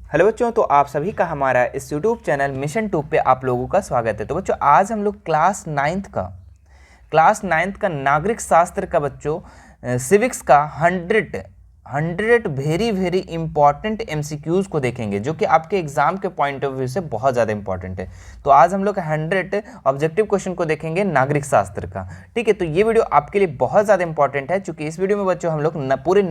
Hello बच्चों, तो आप सभी का हमारा इस यूट्यूब चैनल मिशन ट्यूब पे आप लोगों का स्वागत है। तो बच्चों आज हम लोग क्लास नाइन्थ का नागरिक शास्त्र का बच्चों सिविक्स का 100 वेरी वेरी इंपॉर्टेंट एमसीक्यूज को देखेंगे, जो कि आपके एग्जाम के पॉइंट ऑफ व्यू से बहुत ज़्यादा इंपॉर्टेंट है। तो आज हम लोग 100 ऑब्जेक्टिव क्वेश्चन को देखेंगे नागरिक शास्त्र का। ठीक है, तो ये वीडियो आपके लिए बहुत ज़्यादा इंपॉर्टेंट है, क्योंकि इस वीडियो में बच्चों हम लोग पूरे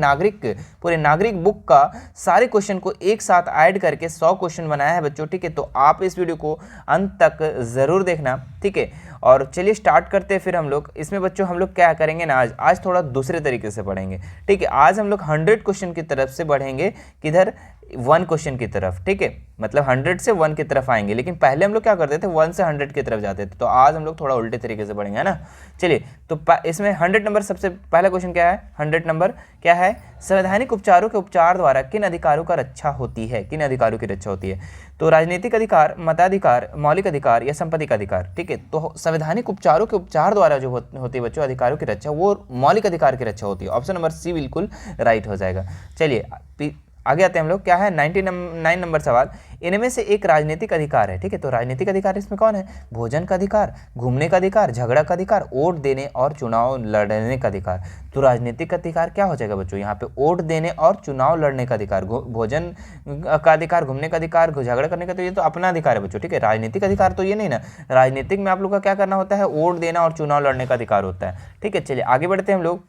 नागरिक बुक का सारे क्वेश्चन को एक साथ ऐड करके 100 क्वेश्चन बनाया है बच्चों। ठीक है, तो आप इस वीडियो को अंत तक ज़रूर देखना। ठीक है, और चलिए स्टार्ट करते हैं फिर हम लोग। इसमें बच्चों हम लोग क्या करेंगे ना, आज थोड़ा दूसरे तरीके से पढ़ेंगे। ठीक है, आज हम लोग 100 क्वेश्चन की तरफ से बढ़ेंगे, किधर 1 क्वेश्चन की तरफ। ठीक है, मतलब 100 से 1 की तरफ आएंगे, लेकिन पहले हम लोग क्या करते थे, 1 से 100 की तरफ जाते थे। तो आज हम लोग थोड़ा उल्टे तरीके से पढ़ेंगे, है ना। चलिए, तो इसमें 100 नंबर सबसे पहला क्वेश्चन क्या है, 100 नंबर क्या है, संवैधानिक उपचारों के उपचार द्वारा किन अधिकारों का रक्षा होती है, किन अधिकारों की रक्षा होती है। तो राजनीतिक अधिकार, मताधिकार, मौलिक अधिकार या संपत्ति का अधिकार। ठीक है, तो संवैधानिक उपचारों के उपचार द्वारा जो होती है बच्चों अधिकारों की रक्षा, वो मौलिक अधिकार की रक्षा होती है। ऑप्शन नंबर सी बिल्कुल राइट हो जाएगा। चलिए आगे आते हैं हम लोग। क्या है 99 नंबर सवाल, इनमें से एक राजनीतिक अधिकार है। ठीक है, तो राजनीतिक अधिकार इसमें कौन है, भोजन का अधिकार, घूमने का अधिकार, झगड़ा का अधिकार, वोट देने और चुनाव लड़ने का अधिकार। तो राजनीतिक अधिकार क्या हो जाएगा बच्चों, यहाँ पे वोट देने और चुनाव लड़ने का अधिकार, भोजन का अधिकार, घूमने का अधिकार, झगड़ा करने का, तो ये तो अपना अधिकार है बच्चों। ठीक है, राजनीतिक अधिकार तो ये नहीं ना, राजनीतिक में आप लोग का क्या करना होता है, वोट देना और चुनाव लड़ने का अधिकार होता है। ठीक है, चलिए आगे बढ़ते हैं हम लोग।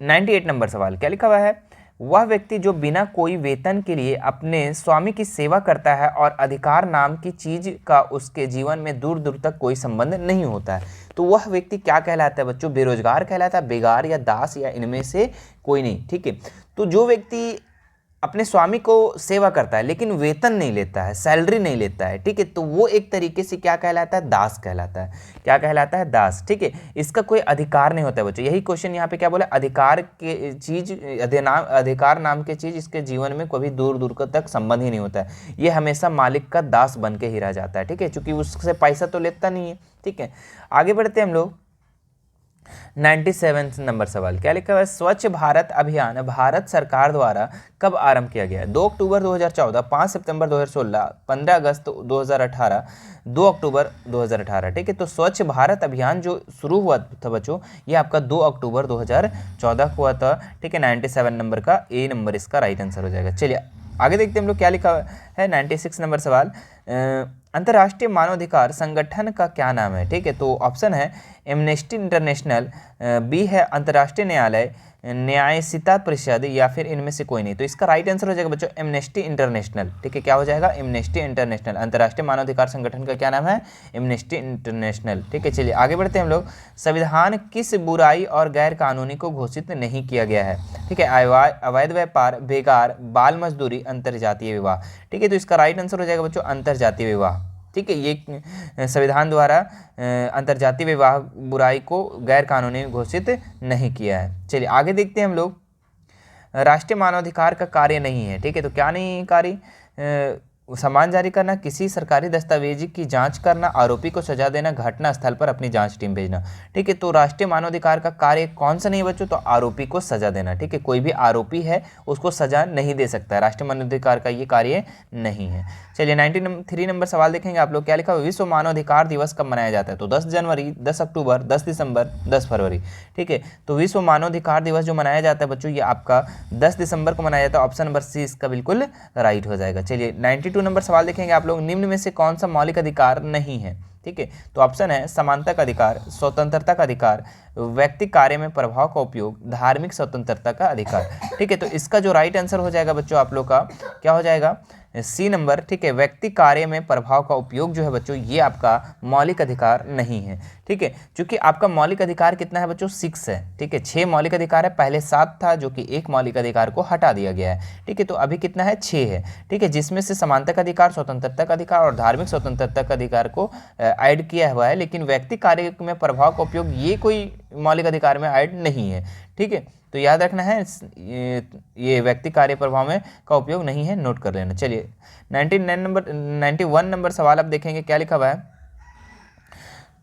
98 नंबर सवाल क्या लिखा हुआ है, वह व्यक्ति जो बिना कोई वेतन के लिए अपने स्वामी की सेवा करता है और अधिकार नाम की चीज का उसके जीवन में दूर दूर तक कोई संबंध नहीं होता है, तो वह व्यक्ति क्या कहलाता है बच्चों, बेरोजगार कहलाता है, बेगार या दास या इनमें से कोई नहीं। ठीक है, तो जो व्यक्ति अपने स्वामी को सेवा करता है लेकिन वेतन नहीं लेता है, सैलरी नहीं लेता है, ठीक है, तो वो एक तरीके से क्या कहलाता है, दास कहलाता है। क्या कहलाता है, दास। ठीक है, इसका कोई अधिकार नहीं होता है बच्चों। यही क्वेश्चन यहाँ पे क्या बोला, अधिकार के चीज, अधिकार नाम के चीज इसके जीवन में कभी दूर दूर तक संबंध ही नहीं होता है, ये हमेशा मालिक का दास बन के ही रह जाता है। ठीक है, चूंकि उससे पैसा तो लेता नहीं है। ठीक है, आगे बढ़ते हैं हम लोग। 97 नंबर सवाल क्या लिखा हुआ है, स्वच्छ भारत अभियान भारत सरकार द्वारा कब आरंभ किया गया है। 2 अक्टूबर 2014, 5 सितंबर 2016, 15 अगस्त 2018, 2 अक्टूबर 2018। ठीक है, तो स्वच्छ भारत अभियान जो शुरू हुआ था बच्चों, ये आपका 2 अक्टूबर 2014 को हुआ था। ठीक है, 97 नंबर का ए नंबर इसका राइट आंसर हो जाएगा। चलिए आगे देखते हैं हम लोग क्या लिखा है। 96 नंबर सवाल, अंतर्राष्ट्रीय मानवाधिकार संगठन का क्या नाम है। ठीक है, तो ऑप्शन है एमनेस्टी इंटरनेशनल, बी है अंतर्राष्ट्रीय न्यायालय, न्यायसिता परिषद, या फिर इनमें से कोई नहीं। तो इसका राइट आंसर हो जाएगा बच्चों एमनेस्टी इंटरनेशनल। ठीक है, क्या हो जाएगा, एमनेस्टी इंटरनेशनल। अंतर्राष्ट्रीय मानवाधिकार संगठन का क्या नाम है, एमनेस्टी इंटरनेशनल। ठीक है, चलिए आगे बढ़ते हैं हम लोग। संविधान किस बुराई और गैर कानूनी को घोषित नहीं किया गया है। ठीक है, अवैध व्यापार, बेगार, बाल मजदूरी, अंतरजातीय विवाह। ठीक है, तो इसका राइट आंसर हो जाएगा बच्चों अंतरजातीय विवाह। ठीक है, ये संविधान द्वारा अंतरजातीय विवाह बुराई को गैर कानूनी घोषित नहीं किया है। चलिए आगे देखते हैं हम लोग। राष्ट्रीय मानवाधिकार का कार्य नहीं है। ठीक है, तो क्या नहीं कार्य, सामान जारी करना, किसी सरकारी दस्तावेज की जांच करना, आरोपी को सजा देना, घटना स्थल पर अपनी जांच टीम भेजना। ठीक है, तो राष्ट्रीय मानवाधिकार का कार्य कौन सा नहीं है बच्चों, तो आरोपी को सजा देना। ठीक है, कोई भी आरोपी है उसको सजा नहीं दे सकता है, राष्ट्रीय मानवाधिकार का ये कार्य नहीं है। चलिए 93 नंबर सवाल देखेंगे आप लोग। क्या लिखा, विश्व मानवाधिकार दिवस कब मनाया जाता है। तो 10 जनवरी, 10 अक्टूबर, 10 दिसंबर, 10 फरवरी। ठीक है, तो विश्व मानवाधिकार दिवस जो मनाया जाता है बच्चों, ये आपका 10 दिसंबर को मनाया जाता है। ऑप्शन नंबर सी इसका बिल्कुल राइट हो जाएगा। चलिए 92 नंबर सवाल देखेंगे आप लोग। निम्न में से कौन सा मौलिक अधिकार नहीं है। ठीक है, तो ऑप्शन है समानता का अधिकार, स्वतंत्रता का अधिकार, व्यक्ति कार्य में प्रभाव का उपयोग, धार्मिक स्वतंत्रता का अधिकार। ठीक है, तो इसका जो राइट आंसर हो जाएगा बच्चों आप लोग का क्या हो जाएगा, सी नंबर। ठीक है, व्यक्ति कार्य में प्रभाव का उपयोग जो है बच्चों, ये आपका मौलिक अधिकार नहीं है। ठीक है, क्योंकि आपका मौलिक अधिकार कितना है बच्चों, 6 है। ठीक है, 6 मौलिक अधिकार है, पहले 7 था जो कि एक मौलिक अधिकार को हटा दिया गया है। ठीक है, तो अभी कितना है, 6 है। ठीक है, जिसमें से समानता का अधिकार, स्वतंत्रता का अधिकार और धार्मिक स्वतंत्रता का अधिकार को ऐड किया हुआ है, लेकिन व्यक्ति कार्य में प्रभाव का उपयोग ये कोई मौलिक अधिकार में ऐड नहीं है। ठीक है, तो याद रखना है ये व्यक्ति कार्य प्रभाव में का उपयोग नहीं है, नोट कर लेना। चलिए 91 नंबर सवाल आप देखेंगे क्या लिखा हुआ है,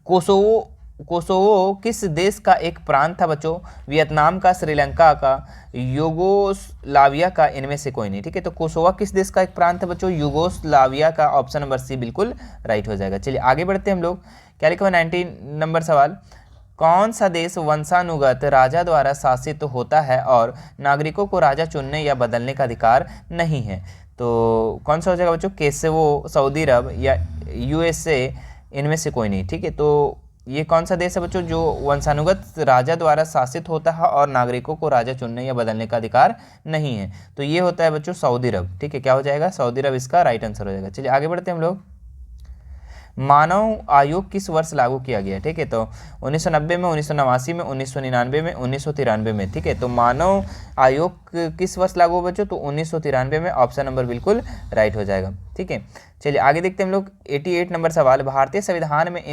कोसोवो कोसोवो किस देश का एक प्रांत था बच्चों? वियतनाम का, श्रीलंका का, यूगोस्लाविया का, इनमें से कोई नहीं। ठीक है, तो कोसोवा किस देश का एक प्रांत है बच्चों? यूगोस्लाविया का। ऑप्शन नंबर सी बिल्कुल राइट हो जाएगा। चलिए आगे बढ़ते हैं हम लोग। क्या लिखा हुआ 19 नंबर सवाल, कौन सा देश वंशानुगत राजा द्वारा शासित होता है और नागरिकों को राजा चुनने या बदलने का अधिकार नहीं है? तो कौन सा हो जाएगा बच्चों? कोसोवो, सऊदी अरब या यूएसए, इनमें से कोई नहीं। ठीक है, तो ये कौन सा देश है बच्चों जो वंशानुगत राजा द्वारा शासित होता है और नागरिकों को राजा चुनने या बदलने का अधिकार नहीं है? तो ये होता है बच्चों सऊदी अरब। ठीक है, क्या हो जाएगा? सऊदी अरब इसका राइट आंसर हो जाएगा। चलिए आगे बढ़ते हैं हम लोग। मानव आयोग किस वर्ष लागू किया गया? ठीक है, तो 1990 में, 1989 में, 1999 में, 1993 में। ठीक है, तो मानव आयोग किस वर्ष लागू हुआ बच्चों? तो 1993 में। ऑप्शन नंबर बिल्कुल राइट हो जाएगा। ठीक है, चलिए आगे देखते हैं हम लोग। 88 नंबर सवाल, भारतीय संविधान में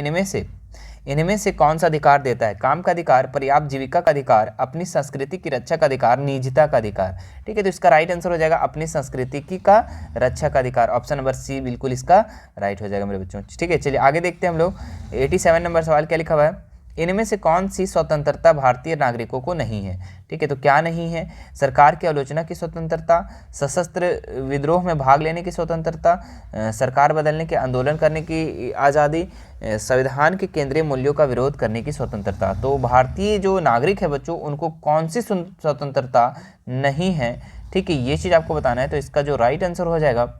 इनमें से कौन सा अधिकार देता है? काम का अधिकार, पर्याप्त जीविका का अधिकार, अपनी संस्कृति की रक्षा का अधिकार, निजता का अधिकार। ठीक है, तो इसका राइट आंसर हो जाएगा अपनी संस्कृति की का रक्षा का अधिकार। ऑप्शन नंबर सी बिल्कुल इसका राइट हो जाएगा मेरे बच्चों। ठीक है, चलिए आगे देखते हैं हम लोग। 87 नंबर सवाल क्या लिखा हुआ है? इनमें से कौन सी स्वतंत्रता भारतीय नागरिकों को नहीं है? ठीक है, तो क्या नहीं है? सरकार की आलोचना की स्वतंत्रता, सशस्त्र विद्रोह में भाग लेने की स्वतंत्रता, सरकार बदलने के आंदोलन करने की आज़ादी, संविधान के केंद्रीय मूल्यों का विरोध करने की स्वतंत्रता। तो भारतीय जो नागरिक है बच्चों, उनको कौन सी स्वतंत्रता नहीं है? ठीक है, ये चीज़ आपको बताना है। तो इसका जो राइट आंसर हो जाएगा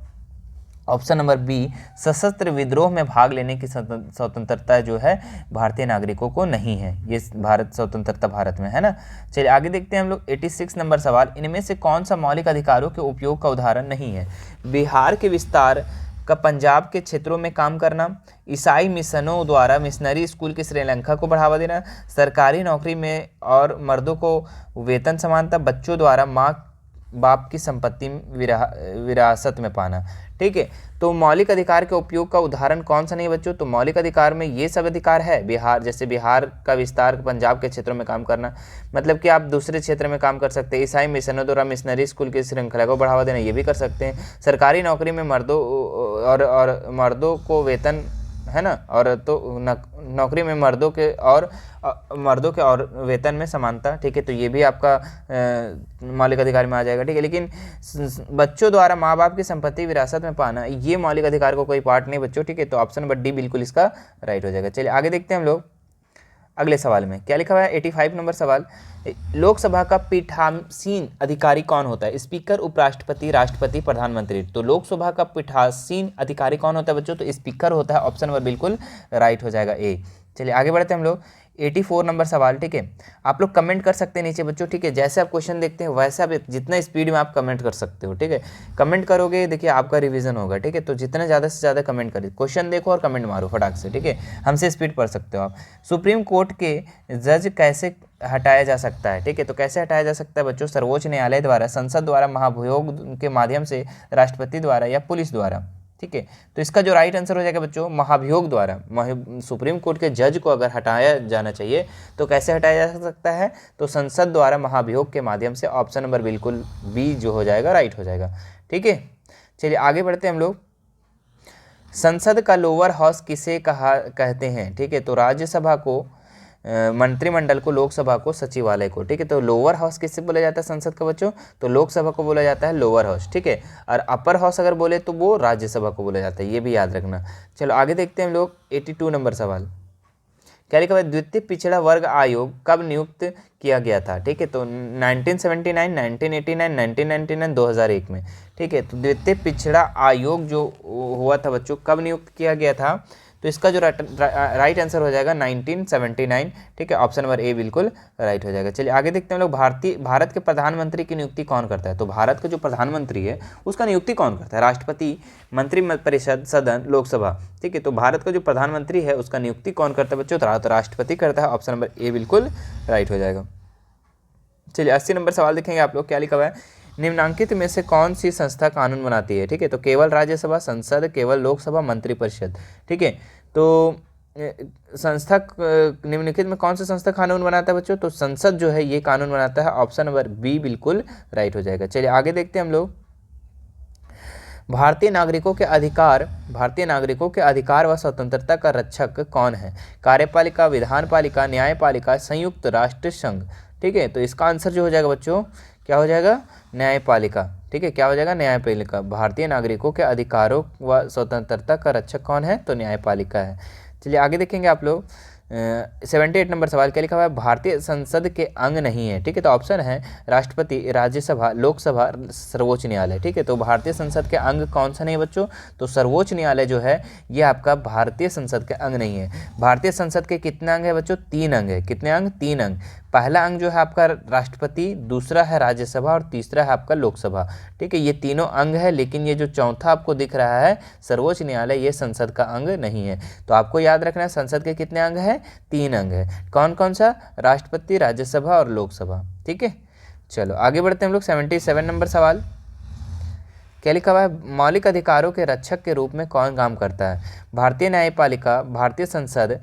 ऑप्शन नंबर बी, सशस्त्र विद्रोह में भाग लेने की स्वतंत्रता जो है भारतीय नागरिकों को नहीं है। ये भारत स्वतंत्रता भारत में है ना। चलिए आगे देखते हैं हम लोग। 86 नंबर सवाल, इनमें से कौन सा मौलिक अधिकारों के उपयोग का उदाहरण नहीं है? बिहार के विस्तार का, पंजाब के क्षेत्रों में काम करना, ईसाई मिशनों द्वारा मिशनरी स्कूल की श्रीलंका को बढ़ावा देना, सरकारी नौकरी में और मर्दों को वेतन समानता, बच्चों द्वारा माँ बाप की संपत्ति विरासत में पाना। ठीक है, तो मौलिक अधिकार के उपयोग का उदाहरण कौन सा नहीं है बच्चों? तो मौलिक अधिकार में ये सब अधिकार है। बिहार, जैसे बिहार का विस्तार, पंजाब के क्षेत्रों में काम करना, मतलब कि आप दूसरे क्षेत्र में काम कर सकते हैं। ईसाई मिशनों द्वारा मिशनरी स्कूल की श्रृंखला को बढ़ावा देना, ये भी कर सकते हैं। सरकारी नौकरी में मर्दों और मर्दों को वेतन, है ना, और तो नौकरी में मर्दों के और वेतन में समानता। ठीक है, तो ये भी आपका मौलिक अधिकार में आ जाएगा। ठीक है, लेकिन बच्चों द्वारा माँ बाप की संपत्ति विरासत में पाना, ये मौलिक अधिकार को कोई पार्ट नहीं बच्चों। ठीक है, तो ऑप्शन नंबर डी बिल्कुल इसका राइट हो जाएगा। चलिए आगे देखते हैं हम लोग अगले सवाल में। क्या लिखा हुआ है? 85 नंबर सवाल, लोकसभा का पीठासीन अधिकारी कौन होता है? स्पीकर, उपराष्ट्रपति, राष्ट्रपति, प्रधानमंत्री। तो लोकसभा का पीठासीन अधिकारी कौन होता है बच्चों? तो स्पीकर होता है। ऑप्शन नंबर बिल्कुल राइट हो जाएगा ए। चलिए आगे बढ़ते हैं हम लोग। 84 नंबर सवाल। ठीक है, आप लोग कमेंट कर सकते हैं नीचे बच्चों। ठीक है, जैसे आप क्वेश्चन देखते हैं वैसे आप जितना स्पीड में आप कमेंट कर सकते हो। ठीक है, कमेंट करोगे देखिए आपका रिवीजन होगा। ठीक है, तो जितना ज़्यादा से ज़्यादा कमेंट करिए, क्वेश्चन देखो और कमेंट मारो फटाक से। ठीक है, हमसे स्पीड पढ़ सकते हो आप। सुप्रीम कोर्ट के जज कैसे हटाया जा सकता है? ठीक है, तो कैसे हटाया जा सकता है बच्चों? सर्वोच्च न्यायालय द्वारा, संसद द्वारा, महाभियोग के माध्यम से, राष्ट्रपति द्वारा या पुलिस द्वारा। ठीक है, तो इसका जो राइट आंसर हो जाएगा बच्चों महाभियोग द्वारा। सुप्रीम कोर्ट के जज को अगर हटाया जाना चाहिए तो कैसे हटाया जा सकता है? तो संसद द्वारा, महाभियोग के माध्यम से। ऑप्शन नंबर बिल्कुल बी जो हो जाएगा राइट हो जाएगा। ठीक है, चलिए आगे बढ़ते हैं हम लोग। संसद का लोअर हाउस किसे कहते हैं? ठीक है, तो राज्यसभा को, मंत्रिमंडल को, लोकसभा को, सचिवालय को। ठीक है, तो लोअर हाउस किससे बोला जाता है संसद का बच्चों? तो लोकसभा को बोला जाता है लोअर हाउस। ठीक है, और अपर हाउस अगर बोले तो वो राज्यसभा को बोला जाता है, ये भी याद रखना। चलो आगे देखते हैं हम लोग। 82 नंबर सवाल। क्या लिखा हुआ है? द्वितीय पिछड़ा वर्ग आयोग कब नियुक्त किया गया था? ठीक है, तो 1979, 1989, 1999, 2001 में। ठीक है, तो द्वितीय पिछड़ा आयोग जो हुआ था बच्चों, कब नियुक्त किया गया था? तो इसका जो राइट आंसर हो जाएगा 1979। ठीक है, ऑप्शन नंबर ए बिल्कुल राइट हो जाएगा। चलिए आगे देखते हैं हम लोग। भारत के प्रधानमंत्री की नियुक्ति कौन करता है? तो भारत का जो प्रधानमंत्री है उसका नियुक्ति कौन करता है? राष्ट्रपति, मंत्रिपरिषद, सदन, लोकसभा। ठीक है, तो भारत का जो प्रधानमंत्री है उसका नियुक्ति कौन करता है बच्चों? तो राष्ट्रपति करता है। ऑप्शन नंबर ए बिल्कुल राइट हो जाएगा। चलिए 80 नंबर सवाल देखेंगे आप लोग। क्या लिखा हुआ है? निम्नांकित में से कौन सी संस्था कानून बनाती है? ठीक है, तो केवल राज्यसभा, संसद, केवल लोकसभा, मंत्रिपरिषद। ठीक है, तो संस्था निम्नलिखित में कौन सा संस्था कानून बनाता है बच्चों? तो संसद जो है ये कानून बनाता है। ऑप्शन नंबर बी बिल्कुल राइट हो जाएगा। चलिए आगे देखते हैं हम लोग। भारतीय नागरिकों के अधिकार व स्वतंत्रता का रक्षक कौन है? कार्यपालिका, विधानपालिका, न्यायपालिका, संयुक्त राष्ट्र संघ। ठीक है, तो इसका आंसर जो हो जाएगा बच्चों क्या हो जाएगा? न्यायपालिका। ठीक है, क्या हो जाएगा? न्यायपालिका। भारतीय नागरिकों के अधिकारों व स्वतंत्रता का रक्षक कौन है? तो न्यायपालिका है। चलिए आगे देखेंगे आप लोग। 78 नंबर सवाल क्या लिखा हुआ है? भारतीय संसद के अंग नहीं है। ठीक है, तो ऑप्शन है राष्ट्रपति, राज्यसभा, लोकसभा, सर्वोच्च न्यायालय। ठीक है, तो भारतीय संसद के अंग कौन सा नहीं है बच्चों? तो सर्वोच्च न्यायालय जो है ये आपका भारतीय संसद के अंग नहीं है। भारतीय संसद के कितने अंग है बच्चों? 3 अंग है। कितने अंग? 3 अंग। पहला अंग जो है आपका राष्ट्रपति, दूसरा है राज्यसभा और तीसरा है आपका लोकसभा। ठीक है, ये तीनों अंग है, लेकिन ये जो चौथा आपको दिख रहा है सर्वोच्च न्यायालय, ये संसद का अंग नहीं है। तो आपको याद रखना है संसद के कितने अंग है? 3 अंग है। कौन कौन सा? राष्ट्रपति, राज्यसभा और लोकसभा। ठीक है, चलो आगे बढ़ते हैं हम लोग। 77 नंबर सवाल क्या लिखा हुआ है? मौलिक अधिकारों के रक्षक के रूप में कौन काम करता है? भारतीय न्यायपालिका, भारतीय संसद,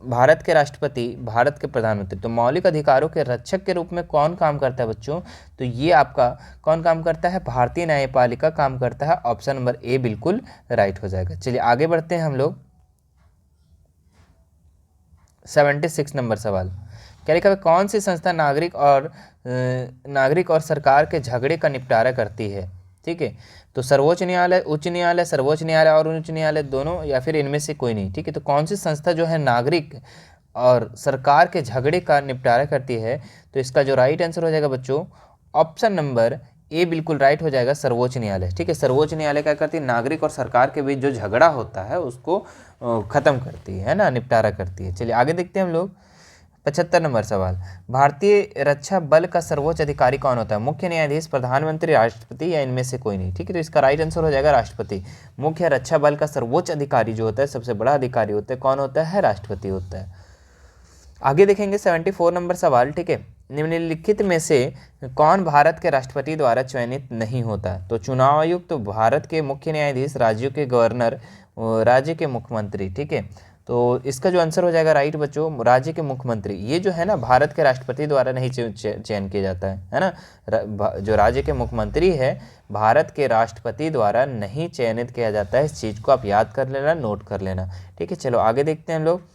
भारत के राष्ट्रपति, भारत के प्रधानमंत्री। तो मौलिक अधिकारों के रक्षक के रूप में कौन काम करता है बच्चों? तो ये आपका कौन काम करता है? भारतीय न्यायपालिका काम करता है। ऑप्शन नंबर ए बिल्कुल राइट हो जाएगा। चलिए आगे बढ़ते हैं हम लोग। 76 नंबर सवाल क्या लिखा है? कौन सी संस्था नागरिक और सरकार के झगड़े का निपटारा करती है? ठीक है, तो सर्वोच्च न्यायालय, उच्च न्यायालय, सर्वोच्च न्यायालय और उच्च न्यायालय दोनों, या फिर इनमें से कोई नहीं। ठीक है, तो कौन सी संस्था जो है नागरिक और सरकार के झगड़े का निपटारा करती है? तो इसका जो राइट आंसर हो जाएगा बच्चों ऑप्शन नंबर ए बिल्कुल राइट हो जाएगा, सर्वोच्च न्यायालय। ठीक है, सर्वोच्च न्यायालय क्या करती है? नागरिक और सरकार के बीच जो झगड़ा होता है उसको खत्म करती है ना, निपटारा करती है। चलिए आगे देखते हैं हम लोग। 75 नंबर सवाल, भारतीय रक्षा बल का सर्वोच्च अधिकारी कौन होता है? मुख्य न्यायाधीश, प्रधानमंत्री, राष्ट्रपति या इनमें से कोई नहीं। ठीक है, तो इसका राइट आंसर हो जाएगा राष्ट्रपति। मुख्य रक्षा बल का सर्वोच्च अधिकारी जो होता है, सबसे बड़ा अधिकारी होता है, कौन होता है? राष्ट्रपति होता है। आगे देखेंगे 74 नंबर सवाल। ठीक है, निम्नलिखित में से कौन भारत के राष्ट्रपति द्वारा चयनित नहीं होता? तो चुनाव आयुक्त, तो भारत के मुख्य न्यायाधीश, राज्यों के गवर्नर, राज्य के मुख्यमंत्री। ठीक है, तो इसका जो आंसर हो जाएगा राइट बच्चों, राज्य के मुख्यमंत्री। ये जो है ना भारत के राष्ट्रपति द्वारा नहीं चयन किया जाता है ना। जो राज्य के मुख्यमंत्री है भारत के राष्ट्रपति द्वारा नहीं चयनित किया जाता है। इस चीज़ को आप याद कर लेना, नोट कर लेना। ठीक है, चलो आगे देखते हैं हम लोग।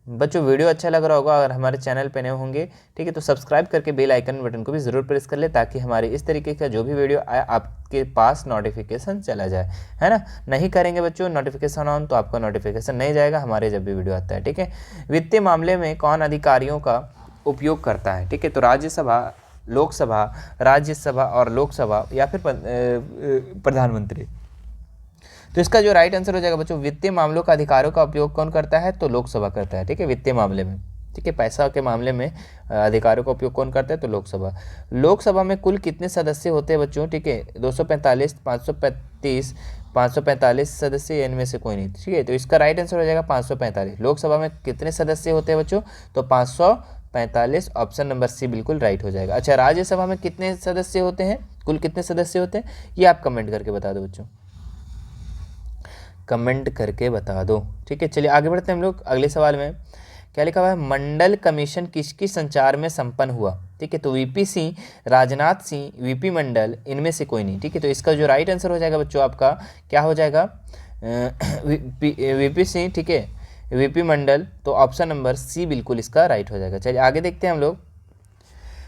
बच्चों वीडियो अच्छा लग रहा होगा, अगर हमारे चैनल पे नए होंगे ठीक है तो सब्सक्राइब करके बेल आइकन बटन को भी ज़रूर प्रेस कर ले, ताकि हमारे इस तरीके का जो भी वीडियो आए आपके पास नोटिफिकेशन चला जाए, है ना। नहीं करेंगे बच्चों नोटिफिकेशन ऑन तो आपका नोटिफिकेशन नहीं जाएगा हमारे जब भी वीडियो आता है। ठीक है, वित्तीय मामले में कौन अधिकारियों का उपयोग करता है? ठीक है, तो राज्यसभा, लोकसभा, राज्यसभा और लोकसभा या फिर प्रधानमंत्री। तो इसका जो राइट आंसर हो जाएगा बच्चों, वित्तीय मामलों का अधिकारों का उपयोग कौन करता है? तो लोकसभा करता है। ठीक है, वित्तीय मामले में। ठीक है, पैसा के मामले में अधिकारों का उपयोग कौन करता है? तो लोकसभा। लोकसभा में कुल कितने सदस्य होते हैं बच्चों? ठीक है, 245, 535, 545 सदस्य, इनमें से कोई नहीं। ठीक है, तो इसका राइट आंसर हो जाएगा 545। लोकसभा में कितने सदस्य होते हैं बच्चों? तो 545। ऑप्शन नंबर सी बिल्कुल राइट हो जाएगा। अच्छा, राज्यसभा में कितने सदस्य होते हैं? कुल कितने सदस्य होते हैं ये आप कमेंट करके बता दो बच्चों, कमेंट करके बता दो। ठीक है, चलिए आगे बढ़ते हैं हम लोग अगले सवाल में। क्या लिखा हुआ है? मंडल कमीशन किसकी संचार में संपन्न हुआ? ठीक है, तो वीपी सिंह, राजनाथ सिंह, वीपी मंडल, इनमें से कोई नहीं। ठीक है, तो इसका जो राइट आंसर हो जाएगा बच्चों आपका क्या हो जाएगा? वीपी सिंह। ठीक है, वीपी मंडल, तो ऑप्शन नंबर सी बिल्कुल इसका राइट हो जाएगा। चलिए आगे देखते हैं हम लोग।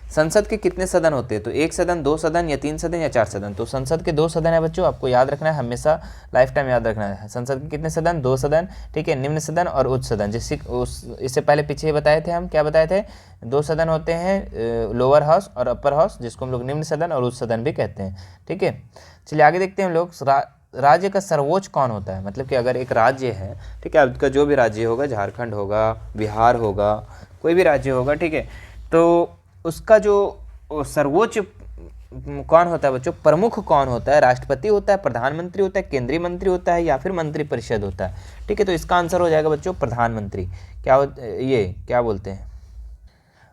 संसद के कितने सदन होते हैं? तो 1 सदन, 2 सदन या 3 सदन या 4 सदन? तो संसद के 2 सदन है बच्चों, आपको याद रखना है, हमेशा लाइफ टाइम याद रखना है। संसद के कितने सदन? 2 सदन। ठीक है, निम्न सदन और उच्च सदन। इससे पहले पीछे बताए थे हम, क्या बताए थे? 2 सदन होते हैं, लोअर हाउस और अपर हाउस, जिसको हम लोग निम्न सदन और उच्च सदन भी कहते हैं। ठीक है, चलिए आगे देखते हैं हम लोग। राज्य का सर्वोच्च कौन होता है? मतलब कि अगर एक राज्य है, ठीक है, आपका जो भी राज्य होगा, झारखंड होगा, बिहार होगा, कोई भी राज्य होगा, ठीक है, तो उसका जो सर्वोच्च कौन होता है बच्चों? प्रमुख कौन होता है? राष्ट्रपति होता है, प्रधानमंत्री होता है, केंद्रीय मंत्री होता है या फिर मंत्रिपरिषद होता है? ठीक है, तो इसका आंसर हो जाएगा बच्चों प्रधानमंत्री। ये क्या बोलते हैं?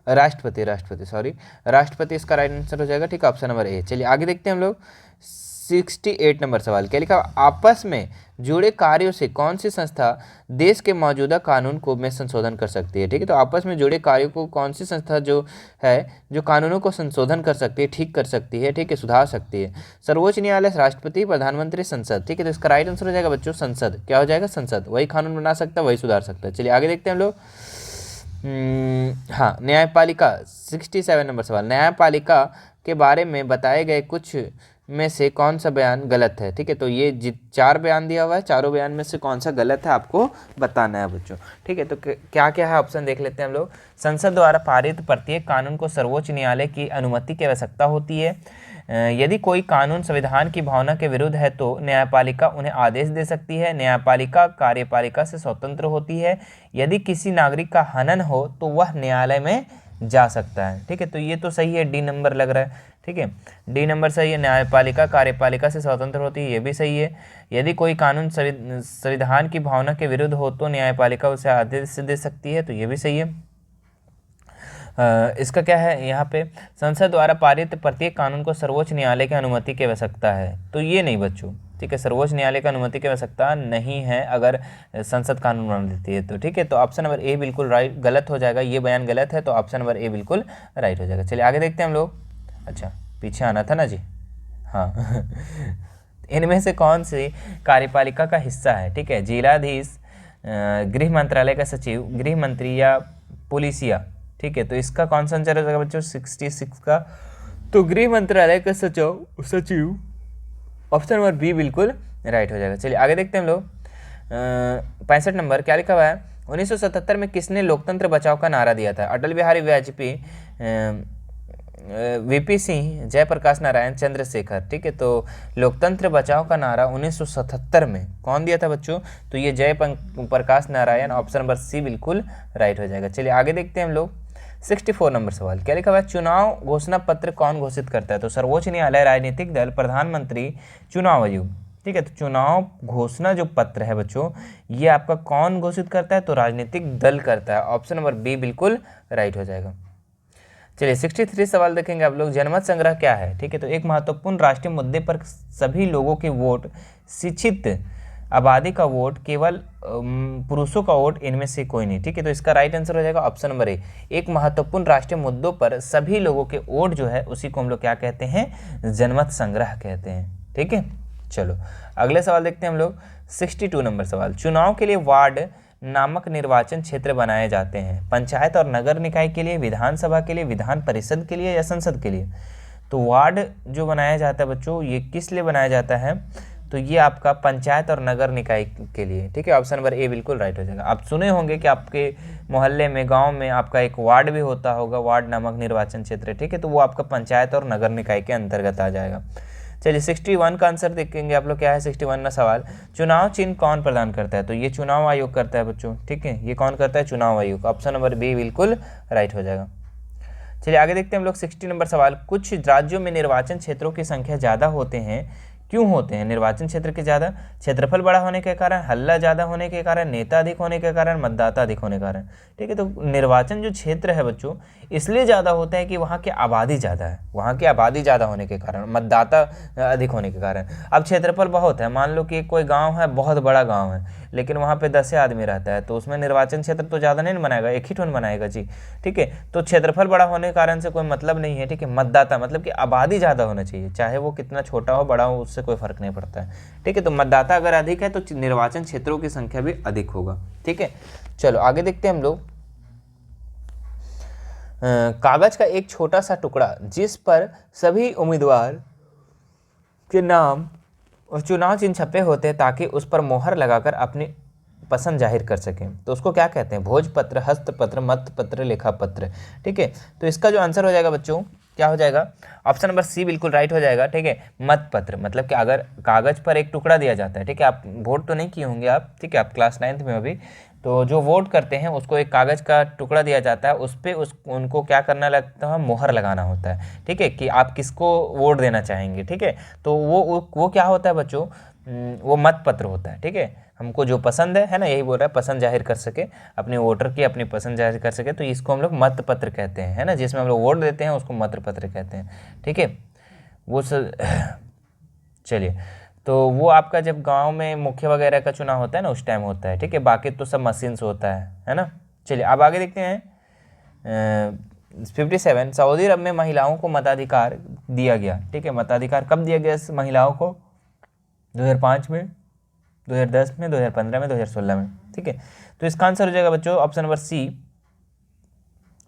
राष्ट्रपति, राष्ट्रपति इसका राइट आंसर हो जाएगा। ठीक है, ऑप्शन नंबर ए। चलिए आगे देखते हैं हम लोग। 68 नंबर सवाल क्या लिखा, आपस में जुड़े कार्यों से कौन सी संस्था देश के मौजूदा कानून को में संशोधन कर सकती है। ठीक है, तो आपस में जुड़े कार्यों को कौन सी संस्था जो है जो कानूनों को संशोधन कर सकती है, ठीक कर सकती है, ठीक है, सुधार सकती है। सर्वोच्च न्यायालय, राष्ट्रपति, प्रधानमंत्री, संसद। ठीक है, तो इसका राइट आंसर हो जाएगा बच्चों संसद। क्या हो जाएगा, संसद। वही कानून बना सकता है, वही सुधार सकता है। चलिए आगे देखते हैं हम लोग। हाँ, न्यायपालिका 67 नंबर सवाल, न्यायपालिका के बारे में बताए गए कुछ में से कौन सा बयान गलत है। ठीक है, तो ये 4 बयान दिया हुआ है, चारों बयान में से कौन सा गलत है आपको बताना है बच्चों। ठीक है, तो क्या क्या है ऑप्शन देख लेते हैं हम लोग। संसद द्वारा पारित प्रत्येक कानून को सर्वोच्च न्यायालय की अनुमति की आवश्यकता होती है। यदि कोई कानून संविधान की भावना के विरुद्ध है तो न्यायपालिका उन्हें आदेश दे सकती है। न्यायपालिका कार्यपालिका से स्वतंत्र होती है। यदि किसी नागरिक का हनन हो तो वह न्यायालय में जा सकता है। ठीक है, तो ये तो सही है, डी नंबर लग रहा है। ठीक है, डी नंबर सही है। न्यायपालिका कार्यपालिका से स्वतंत्र होती है, ये भी सही है। यदि कोई कानून संविधान की भावना के विरुद्ध हो तो न्यायपालिका उसे आदेश दे सकती है, तो ये भी सही है। इसका क्या है यहाँ पे, संसद द्वारा पारित प्रत्येक कानून को सर्वोच्च न्यायालय की अनुमति की आवश्यकता है, तो ये नहीं बच्चों। ठीक है, सर्वोच्च न्यायालय की अनुमति की आवश्यकता नहीं है अगर संसद कानून बना देती है तो। ठीक है, तो ऑप्शन नंबर ए बिल्कुल राइट, गलत हो जाएगा, ये बयान गलत है, तो ऑप्शन नंबर ए बिल्कुल राइट हो जाएगा। चलिए आगे देखते हैं हम लोग। अच्छा, पीछे आना था ना जी, हाँ। इनमें से कौन सी कार्यपालिका का हिस्सा है। ठीक है, जिलाधीश, गृह मंत्रालय का सचिव, गृह मंत्री या पुलिसिया। ठीक है, तो इसका कौन सा आंसर हो जाएगा बच्चों 66 का, तो गृह मंत्रालय का सचिव, ऑप्शन नंबर बी बिल्कुल राइट हो जाएगा। चलिए आगे देखते हैं हम लोग। 65 नंबर क्या लिखा हुआ है, 1977 में किसने लोकतंत्र बचाओ का नारा दिया था। अटल बिहारी वाजपेयी, वीपी सिंह, जयप्रकाश नारायण, चंद्रशेखर। ठीक है, तो लोकतंत्र बचाओ का नारा 1977 में कौन दिया था बच्चों, तो ये Jayaprakash Narayan, option number C बिल्कुल राइट हो जाएगा। चलिए आगे देखते हैं हम लोग। 64 नंबर सवाल क्या लिखा हुआ है, चुनाव घोषणा पत्र कौन घोषित करता है, तो सर्वोच्च न्यायालय, राजनीतिक दल, प्रधानमंत्री, चुनाव आयोग। ठीक है, तो चुनाव घोषणा जो पत्र है बच्चों, ये आपका कौन घोषित करता है, तो राजनीतिक दल करता है, ऑप्शन नंबर बी बिल्कुल राइट हो जाएगा। चलिए 63 सवाल देखेंगे आप लोग। जनमत संग्रह क्या है। ठीक है, तो एक महत्वपूर्ण राष्ट्रीय मुद्दे पर सभी लोगों के वोट, शिक्षित आबादी का वोट, केवल पुरुषों का वोट, इनमें से कोई नहीं। ठीक है, तो इसका राइट आंसर हो जाएगा ऑप्शन नंबर ए। एक महत्वपूर्ण राष्ट्रीय मुद्दों पर सभी लोगों के वोट जो है उसी को हम लोग क्या कहते हैं, जनमत संग्रह कहते हैं। ठीक है, चलो अगले सवाल देखते हैं हम लोग। 62 नंबर सवाल, चुनाव के लिए वार्ड नामक निर्वाचन क्षेत्र बनाए जाते हैं, पंचायत और नगर निकाय के लिए, विधानसभा के लिए, विधान परिषद के लिए या संसद के लिए। तो वार्ड जो बनाया जाता है बच्चों, ये किस लिए बनाया जाता है, तो ये आपका पंचायत और नगर निकाय के लिए। ठीक है, ऑप्शन नंबर ए बिल्कुल राइट हो जाएगा। आप सुने होंगे कि आपके मोहल्ले में, गांव में आपका एक वार्ड भी होता होगा, वार्ड नामक निर्वाचन क्षेत्र। ठीक है, तो वो आपका पंचायत और नगर निकाय के अंतर्गत आ जाएगा। चलिए 61 का आंसर देखेंगे आप लोग। क्या है 61 ना सवाल, चुनाव चिन्ह कौन प्रदान करता है, तो ये चुनाव आयोग करता है बच्चों। ठीक है, ये कौन करता है, चुनाव आयोग, ऑप्शन नंबर बी बिल्कुल राइट हो जाएगा। चलिए आगे देखते हैं हम लोग। 60 नंबर सवाल, कुछ राज्यों में निर्वाचन क्षेत्रों की संख्या ज़्यादा होते हैं, क्यों होते हैं निर्वाचन क्षेत्र के ज़्यादा, क्षेत्रफल बड़ा होने के कारण, हल्ला ज़्यादा होने के कारण, नेता अधिक होने के कारण, मतदाता अधिक होने के कारण। ठीक है, तो निर्वाचन जो क्षेत्र है बच्चों इसलिए ज़्यादा होता है कि वहाँ की आबादी ज़्यादा है, वहाँ की आबादी ज़्यादा होने के कारण, मतदाता अधिक होने के कारण। अब क्षेत्रफल बहुत है, मान लो कि कोई गाँव है, बहुत बड़ा गाँव है, लेकिन वहाँ पे 10 आदमी रहता है, तो उसमें निर्वाचन क्षेत्र तो ज़्यादा नहीं बनाएगा, एक ही ठोन बनाएगा जी। ठीक है, तो क्षेत्रफल बड़ा होने के कारण से कोई मतलब नहीं है। ठीक है, मतदाता मतलब कि आबादी ज़्यादा होना चाहिए, चाहे वो कितना छोटा हो बड़ा हो, उससे कोई फर्क नहीं पड़ता है। ठीक है, तो मतदाता अगर अधिक है तो निर्वाचन क्षेत्रों की संख्या भी अधिक होगा। ठीक है, चलो आगे देखते हैं हम लोग। कागज का एक छोटा सा टुकड़ा जिस पर सभी उम्मीदवार के नाम और चुनाव चिन्ह छपे होते हैं ताकि उस पर मोहर लगाकर अपनी पसंद जाहिर कर सकें, तो उसको क्या कहते हैं, भोजपत्र, हस्तपत्र, मतपत्र, लेखापत्र। ठीक है, तो इसका जो आंसर हो जाएगा बच्चों क्या हो जाएगा, ऑप्शन नंबर सी बिल्कुल राइट हो जाएगा। ठीक है, मतपत्र मतलब कि अगर कागज पर एक टुकड़ा दिया जाता है, ठीक है, आप वोट तो नहीं किए होंगे आप, ठीक है, आप क्लास 9th में अभी, तो जो वोट करते हैं उसको एक कागज़ का टुकड़ा दिया जाता है, उस पर उनको क्या करना लगता है, मोहर लगाना होता है। ठीक है, कि आप किसको वोट देना चाहेंगे। ठीक है, तो वो क्या होता है बच्चों, वो मतपत्र होता है। ठीक है, हमको जो पसंद है ना, यही बोल रहा है, पसंद जाहिर कर सके अपने वोटर की, अपनी पसंद जाहिर कर सके, तो इसको हम लोग मतपत्र कहते हैं, है ना, जिसमें हम लोग वोट देते हैं उसको मतपत्र कहते हैं। ठीक है, वो चलिए, तो वो आपका जब गांव में मुखिया वगैरह का चुनाव होता है ना, उस टाइम होता है, ठीक है, बाकी तो सब मशीन से होता है ना। चलिए अब आगे देखते हैं। 57, सऊदी अरब में महिलाओं को मताधिकार दिया गया, ठीक है। मताधिकार कब दिया गया महिलाओं को? 2005 में, 2010 में, 2015 में, 2016 में, ठीक है। तो इसका आंसर हो जाएगा बच्चों ऑप्शन नंबर सी,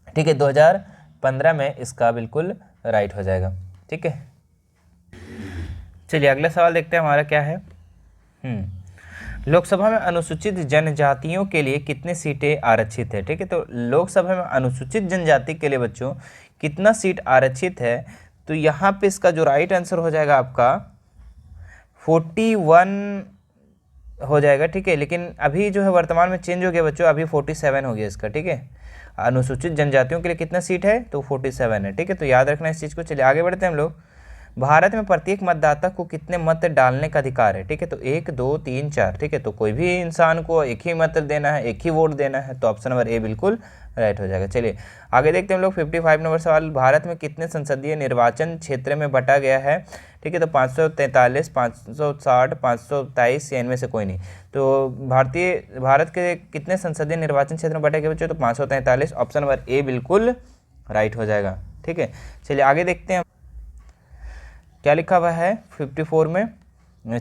ठीक है, 2015 में इसका बिल्कुल राइट हो जाएगा, ठीक है। चलिए अगला सवाल देखते हैं हमारा क्या है। लोकसभा में अनुसूचित जनजातियों के लिए कितने सीटें आरक्षित है, ठीक है। तो लोकसभा में अनुसूचित जनजाति के लिए बच्चों कितना सीट आरक्षित है? तो यहाँ पे इसका जो राइट आंसर हो जाएगा आपका 41 हो जाएगा, ठीक है। लेकिन अभी जो है वर्तमान में चेंज हो गया बच्चों, अभी 47 हो गया इसका, ठीक है। अनुसूचित जनजातियों के लिए कितना सीट है? तो 47 है, ठीक है। तो याद रखना इस चीज़ को। चलिए आगे बढ़ते हैं हम लोग। भारत में प्रत्येक मतदाता को कितने मत डालने का अधिकार है, ठीक है। तो 1, 2, 3, 4, ठीक है। तो कोई भी इंसान को एक ही मत देना है, एक ही वोट देना है, तो ऑप्शन नंबर ए बिल्कुल राइट हो जाएगा। चलिए आगे देखते हैं हम लोग। 55 नंबर सवाल, भारत में कितने संसदीय निर्वाचन क्षेत्र में बटा गया है, ठीक है। तो 543, 560, 523 या इनमें से कोई नहीं। तो भारत के कितने संसदीय निर्वाचन क्षेत्र में बटे गए बच्चों? तो 543, ऑप्शन नंबर ए बिल्कुल राइट हो जाएगा, ठीक है। चलिए आगे देखते हैं क्या लिखा हुआ है 54 में।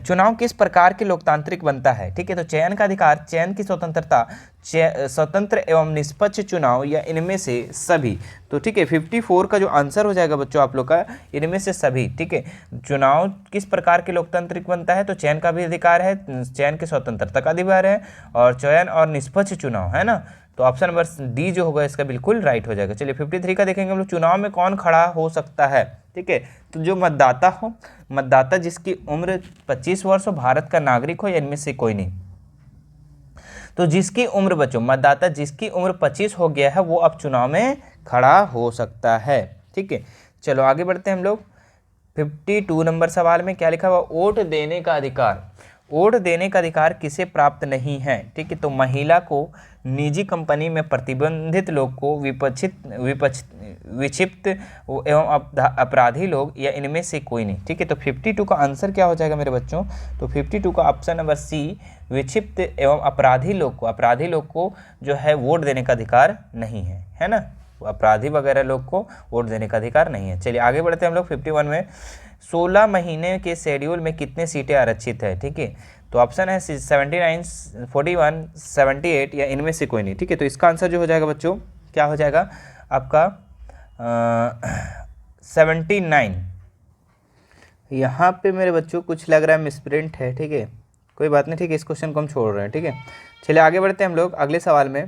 चुनाव किस प्रकार के लोकतांत्रिक बनता है, ठीक है। तो चयन का अधिकार, चयन की स्वतंत्रता, स्वतंत्र एवं निष्पक्ष चुनाव या इनमें से सभी। तो ठीक है 54 का जो आंसर हो जाएगा बच्चों आप लोग का इनमें से सभी, ठीक है। चुनाव किस प्रकार के लोकतांत्रिक बनता है? तो चयन का भी अधिकार है, चयन की स्वतंत्रता का अधिकार है, और चयन और निष्पक्ष चुनाव है ना। तो ऑप्शन नंबर डी जो होगा इसका बिल्कुल राइट हो जाएगा। चलिए 53 का देखेंगे हम लोग। चुनाव में कौन खड़ा हो सकता है, ठीक है। तो जो मतदाता हो, मतदाता जिसकी उम्र 25 वर्ष हो, भारत का नागरिक हो, या इनमें से कोई नहीं। तो जिसकी उम्र बच्चों, मतदाता जिसकी उम्र 25 हो गया है वो अब चुनाव में खड़ा हो सकता है, ठीक है। चलो आगे बढ़ते हैं हम लोग। 52 नंबर सवाल में क्या लिखा हुआ? वोट देने का अधिकार। वोट देने का अधिकार किसे प्राप्त नहीं है, ठीक है। तो महिला को, निजी कंपनी में प्रतिबंधित लोग को, विक्षिप्त एवं अपराधी लोग, या इनमें से कोई नहीं, ठीक है। तो 52 का आंसर क्या हो जाएगा मेरे बच्चों? तो 52 का ऑप्शन नंबर सी, विक्षिप्त एवं अपराधी लोग को जो है वोट देने का अधिकार नहीं है ना। अपराधी वगैरह लोग को वोट देने का अधिकार नहीं है। चलिए आगे बढ़ते हैं हम लोग। 51 में 16 महीने के शेड्यूल में कितने सीटें आरक्षित है, ठीक है। तो ऑप्शन है 79, 41, 78 या इनमें से कोई नहीं, ठीक है। तो इसका आंसर जो हो जाएगा बच्चों क्या हो जाएगा आपका 79। यहाँ पे मेरे बच्चों कुछ लग रहा है मिसप्रिंट है, ठीक है, कोई बात नहीं, ठीक है। इस क्वेश्चन को हम छोड़ रहे हैं, ठीक है। चलिए आगे बढ़ते हैं हम लोग अगले सवाल में।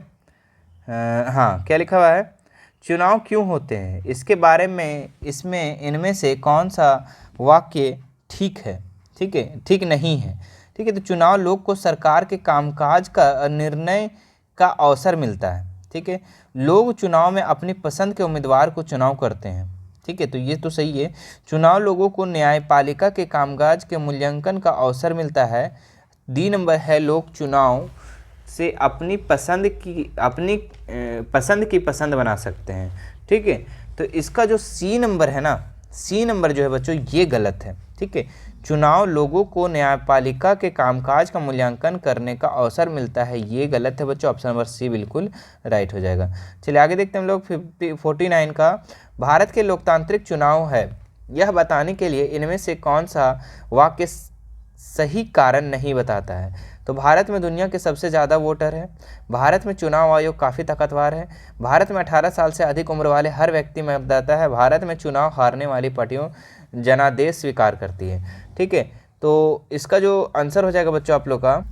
हाँ क्या लिखा हुआ है? चुनाव क्यों होते हैं, इसके बारे में इसमें इनमें से कौन सा वाक्य ठीक है, ठीक है, ठीक नहीं है, ठीक है। तो चुनाव लोग को सरकार के कामकाज का निर्णय का अवसर मिलता है, ठीक है। लोग चुनाव में अपनी पसंद के उम्मीदवार को चुनाव करते हैं, ठीक है। तो ये तो सही है। चुनाव लोगों को न्यायपालिका के कामकाज के मूल्यांकन का अवसर मिलता है। डी नंबर है लोग चुनाव से अपनी पसंद की पसंद बना सकते हैं, ठीक है। तो इसका जो सी नंबर है ना, सी नंबर जो है बच्चों ये गलत है, ठीक है। चुनाव लोगों को न्यायपालिका के कामकाज का मूल्यांकन करने का अवसर मिलता है, ये गलत है बच्चों। ऑप्शन नंबर सी बिल्कुल राइट हो जाएगा। चलिए आगे देखते हैं हम लोग। 49 का, भारत के लोकतांत्रिक चुनाव है यह बताने के लिए इनमें से कौन सा वाक्य सही कारण नहीं बताता है। तो भारत में दुनिया के सबसे ज़्यादा वोटर है, भारत में चुनाव आयोग काफ़ी ताकतवर है, भारत में 18 साल से अधिक उम्र वाले हर व्यक्ति मतदाता है, भारत में चुनाव हारने वाली पार्टियों जनादेश स्वीकार करती है, ठीक है। तो इसका जो आंसर हो जाएगा बच्चों आप लोग का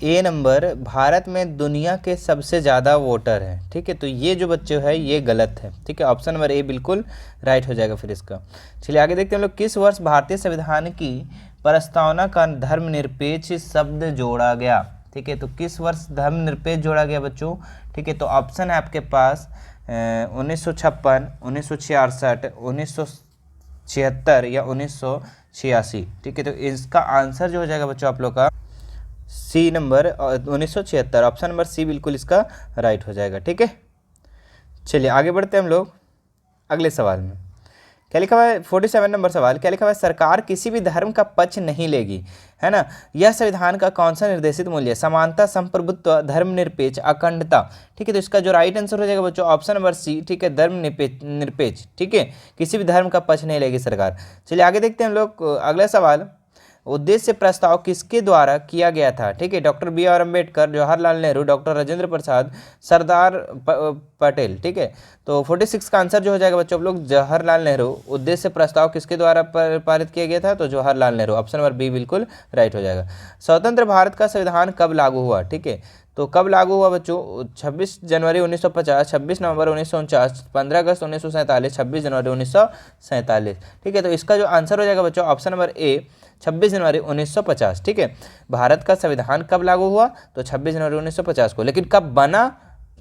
ए नंबर, भारत में दुनिया के सबसे ज़्यादा वोटर है, ठीक है। तो ये जो बच्चे है ये गलत है, ठीक है। ऑप्शन नंबर ए बिल्कुल राइट हो जाएगा फिर इसका। चलिए आगे देखते हैं हम लोग। किस वर्ष भारतीय संविधान की प्रस्तावना का धर्मनिरपेक्ष शब्द जोड़ा गया, ठीक है। तो किस वर्ष धर्मनिरपेक्ष जोड़ा गया बच्चों, ठीक है। तो ऑप्शन है आपके पास 1956, 1966, 1976 या 1986, ठीक है। तो इसका आंसर जो हो जाएगा बच्चों आप लोग का C number 1976, option number C बिल्कुल इसका राइट हो जाएगा, ठीक है। चलिए आगे बढ़ते हैं हम लोग अगले सवाल में। क्या लिखा हुआ है 47 नंबर सवाल, क्या लिखा हुआ है, सरकार किसी भी धर्म का पक्ष नहीं लेगी, है ना। यह संविधान का कौन सा निर्देशित मूल्य है, समानता, संप्रभुत्व, धर्मनिरपेक्ष, अखंडता। ठीक है, तो इसका जो राइट आंसर हो जाएगा बच्चों ऑप्शन नंबर सी। ठीक है, धर्मनिरपेक्ष। ठीक है, किसी भी धर्म का पक्ष नहीं लेगी सरकार। चलिए आगे देखते हैं हम लोग अगला सवाल, उद्देश्य प्रस्ताव किसके द्वारा किया गया था। ठीक है, doctor B R Ambedkar, Jawaharlal Nehru, doctor Rajendra Prasad, Sardar Patel. ठीक है, तो 46 का आंसर जो हो जाएगा बच्चों आप लोग जवाहरलाल नेहरू। उद्देश्य प्रस्ताव किसके द्वारा पारित किया गया था, तो Jawaharlal Nehru, option number B बिल्कुल राइट हो जाएगा। स्वतंत्र भारत का संविधान कब लागू हुआ। ठीक है, तो कब लागू हुआ बच्चों, 26 जनवरी 1950, 26 नवंबर 1949, 15 अगस्त 1947, 26 जनवरी 1947। ठीक है, तो इसका जो आंसर हो जाएगा बच्चों ऑप्शन नंबर ए 26 जनवरी 1950। ठीक है, भारत का संविधान कब लागू हुआ, तो 26 जनवरी 1950 को। लेकिन कब बना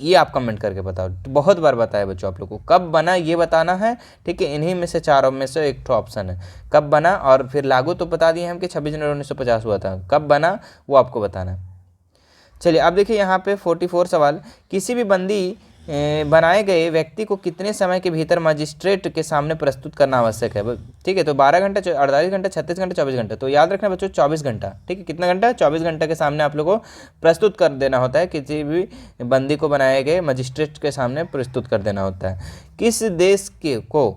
ये आप कमेंट करके बताओ, बहुत बार बताया बच्चों आप लोग को, कब बना ये बताना है। ठीक है, इन्हीं में से चारों में से एक तो ऑप्शन है, कब बना और फिर लागू तो बता दिए हम कि 26 जनवरी 1950 हुआ था, कब बना वो आपको बताना है। चलिए अब देखिए यहाँ पे 44 सवाल, किसी भी बंदी बनाए गए व्यक्ति को कितने समय के भीतर मजिस्ट्रेट के सामने प्रस्तुत करना आवश्यक है। ठीक है, तो 12 घंटे, 48 घंटे, 36 घंटे, 24 घंटे। तो याद रखना बच्चों 24 घंटा। ठीक है, कितना घंटा, 24 घंटे के सामने आप लोगों को प्रस्तुत कर देना होता है, किसी भी बंदी को बनाए गए मजिस्ट्रेट के सामने प्रस्तुत कर देना होता है। किस देश के को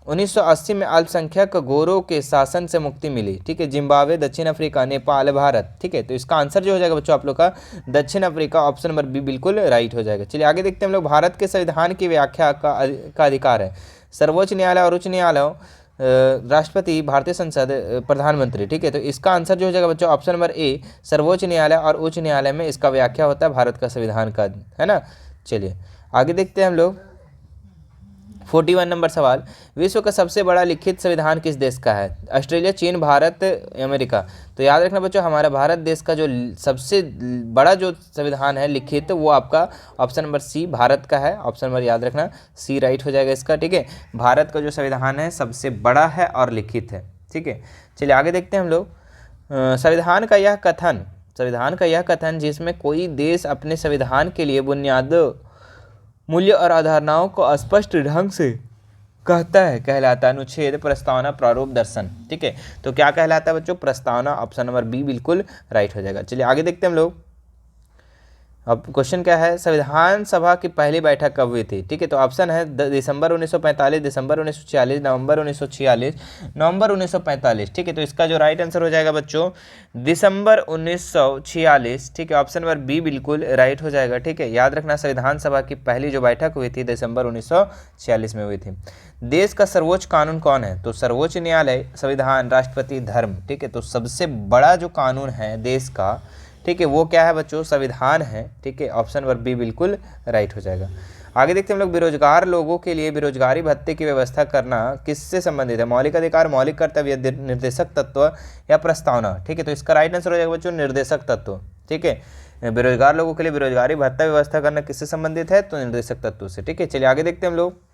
1980 में अल्पसंख्यक गोरों के शासन से मुक्ति मिली। ठीक है, जिम्बाब्वे, दक्षिण अफ्रीका, नेपाल, भारत। ठीक है, तो इसका आंसर जो हो जाएगा बच्चों आप लोग का दक्षिण अफ्रीका, ऑप्शन नंबर बी बिल्कुल राइट हो जाएगा। चलिए आगे देखते हैं हम लोग, भारत के संविधान की व्याख्या का अधिकार है सर्वोच्च न्यायालय और उच्च न्यायालय, राष्ट्रपति, भारतीय संसद, प्रधानमंत्री। ठीक है, तो इसका आंसर जो हो जाएगा बच्चों ऑप्शन नंबर ए सर्वोच्च न्यायालय और उच्च न्यायालय में इसका व्याख्या होता है भारत का संविधान का, है ना। चलिए आगे देखते हैं हम लोग 41 नंबर सवाल, विश्व का सबसे बड़ा लिखित संविधान किस देश का है, ऑस्ट्रेलिया, चीन, भारत, अमेरिका। तो याद रखना बच्चों हमारा भारत देश का जो सबसे बड़ा जो संविधान है लिखित वो आपका ऑप्शन नंबर सी भारत का है, ऑप्शन नंबर याद रखना सी राइट हो जाएगा इसका। ठीक है, भारत का जो संविधान है सबसे बड़ा है और लिखित है। ठीक है, चलिए आगे देखते हैं हम लोग संविधान का यह कथन जिसमें कोई देश अपने संविधान के लिए बुनियादी मूल्य और अवधारणाओं को स्पष्ट ढंग से कहता है कहलाता है अनुच्छेद, प्रस्तावना, प्रारूप, दर्शन। ठीक है, तो क्या कहलाता है बच्चों, प्रस्तावना, ऑप्शन नंबर बी बिल्कुल राइट हो जाएगा। चलिए आगे देखते हैं हम लोग, अब क्वेश्चन क्या है, संविधान सभा की पहली बैठक कब हुई थी। ठीक है, तो ऑप्शन है दिसंबर 1945, दिसंबर 1946, नवंबर 1946, नवंबर 1945। ठीक है, तो इसका जो राइट आंसर हो जाएगा बच्चों दिसंबर 1946। ठीक है, ऑप्शन नंबर बी बिल्कुल राइट हो जाएगा। ठीक है, याद रखना संविधान सभा की पहली जो बैठक हुई थी दिसंबर 1946 में हुई थी। देश का सर्वोच्च कानून कौन है, तो सर्वोच्च न्यायालय, संविधान, राष्ट्रपति, धर्म। ठीक है, तो सबसे बड़ा जो कानून है देश का, ठीक है, वो क्या है बच्चों, संविधान है। ठीक है, ऑप्शन नंबर बी बिल्कुल राइट हो जाएगा। आगे देखते हैं हम लोग, बेरोजगार लोगों के लिए बेरोजगारी भत्ते की व्यवस्था करना किससे संबंधित है, मौलिक अधिकार, मौलिक कर्तव्य, निर्देशक तत्व या प्रस्तावना। ठीक है, तो इसका राइट आंसर हो जाएगा बच्चों निर्देशक तत्व। ठीक है, बेरोजगार लोगों के लिए बेरोजगारी भत्ता व्यवस्था करना किससे संबंधित है, तो निर्देशक तत्व से। ठीक है, चलिए आगे देखते हैं हम लोग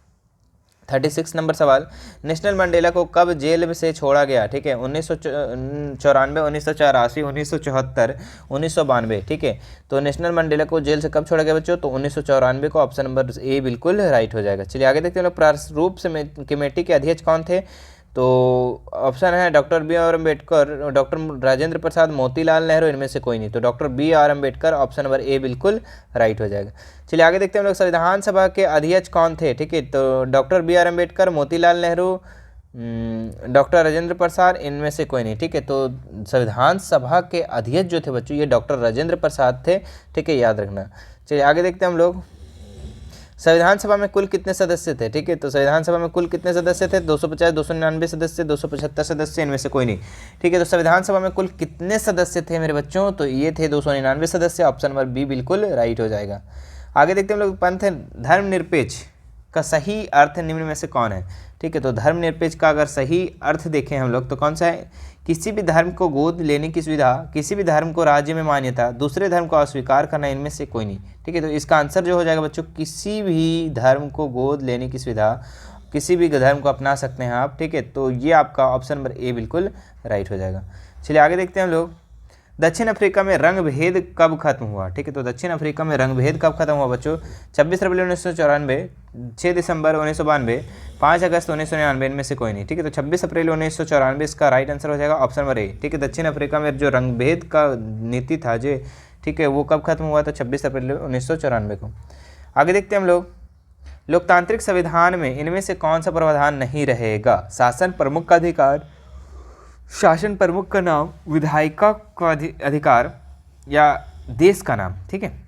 36 नंबर सवाल, नेशनल मंडेला को कब जेल से छोड़ा गया। ठीक है, 1994, 1984, 1974, 1992। ठीक है, तो नेशनल मंडेला को जेल से कब छोड़ा गया बच्चों, तो 1994 को, ऑप्शन नंबर ए बिल्कुल राइट हो जाएगा। चलिए आगे देखते हैं लोग, प्रारूप कमेटी के अध्यक्ष कौन थे, तो ऑप्शन है doctor B R Ambedkar, doctor Rajendra Prasad, Motilal Nehru, इनमें से कोई नहीं, तो doctor B R Ambedkar, option number A बिल्कुल राइट हो जाएगा। चलिए आगे देखते हैं हम लोग, संविधान सभा के अध्यक्ष कौन थे। ठीक है, तो doctor B R Ambedkar, Motilal Nehru, doctor Rajendra Prasad, इनमें से कोई नहीं। ठीक है, तो संविधान सभा के अध्यक्ष जो थे बच्चों ये डॉक्टर राजेंद्र प्रसाद थे। ठीक है, याद रखना। चलिए आगे देखते हैं हम लोग, संविधान सभा में कुल कितने सदस्य थे। ठीक है, तो संविधान सभा में कुल कितने सदस्य थे, 250, 299 सदस्य, 275 सदस्य, इनमें से कोई नहीं। ठीक है, तो संविधान सभा में कुल कितने सदस्य थे मेरे बच्चों, तो ये थे 299 सदस्य, ऑप्शन नंबर बी बिल्कुल राइट हो जाएगा। आगे देखते हैं हम लोग, पंथ धर्मनिरपेक्ष का सही अर्थ निम्न में से कौन है। ठीक है, तो धर्मनिरपेक्ष का अगर सही अर्थ देखें हम लोग तो कौन सा है, किसी भी धर्म को गोद लेने की सुविधा, किसी भी धर्म को राज्य में मान्यता, दूसरे धर्म को अस्वीकार करना, इनमें से कोई नहीं। ठीक है, तो इसका आंसर जो हो जाएगा बच्चों किसी भी धर्म को गोद लेने की सुविधा, किसी भी धर्म को अपना सकते हैं आप। ठीक है, तो ये आपका ऑप्शन नंबर ए बिल्कुल राइट हो जाएगा। चलिए आगे देखते हैं हम लोग, दक्षिण अफ्रीका में रंग भेद कब खत्म हुआ। ठीक है, तो दक्षिण अफ्रीका में रंग भेद कब खत्म हुआ बच्चों, 26 फरवरी 1994, 6 दिसंबर 1992, 5 अगस्त 1999 इनमें से कोई नहीं, ठीक है। तो 26 अप्रैल 1994 इसका राइट आंसर हो जाएगा ऑप्शन नंबर ए, ठीक है। दक्षिण अफ्रीका में जो रंगभेद का नीति था जो, ठीक है, वो कब खत्म हुआ था? 26 अप्रैल 1994 को। आगे देखते हैं हम लोग, लोकतांत्रिक संविधान में इनमें से कौन सा प्रावधान नहीं रहेगा? शासन प्रमुख का अधिकार, शासन प्रमुख का नाम, विधायिका का अधिकार या देश का नाम, ठीक है।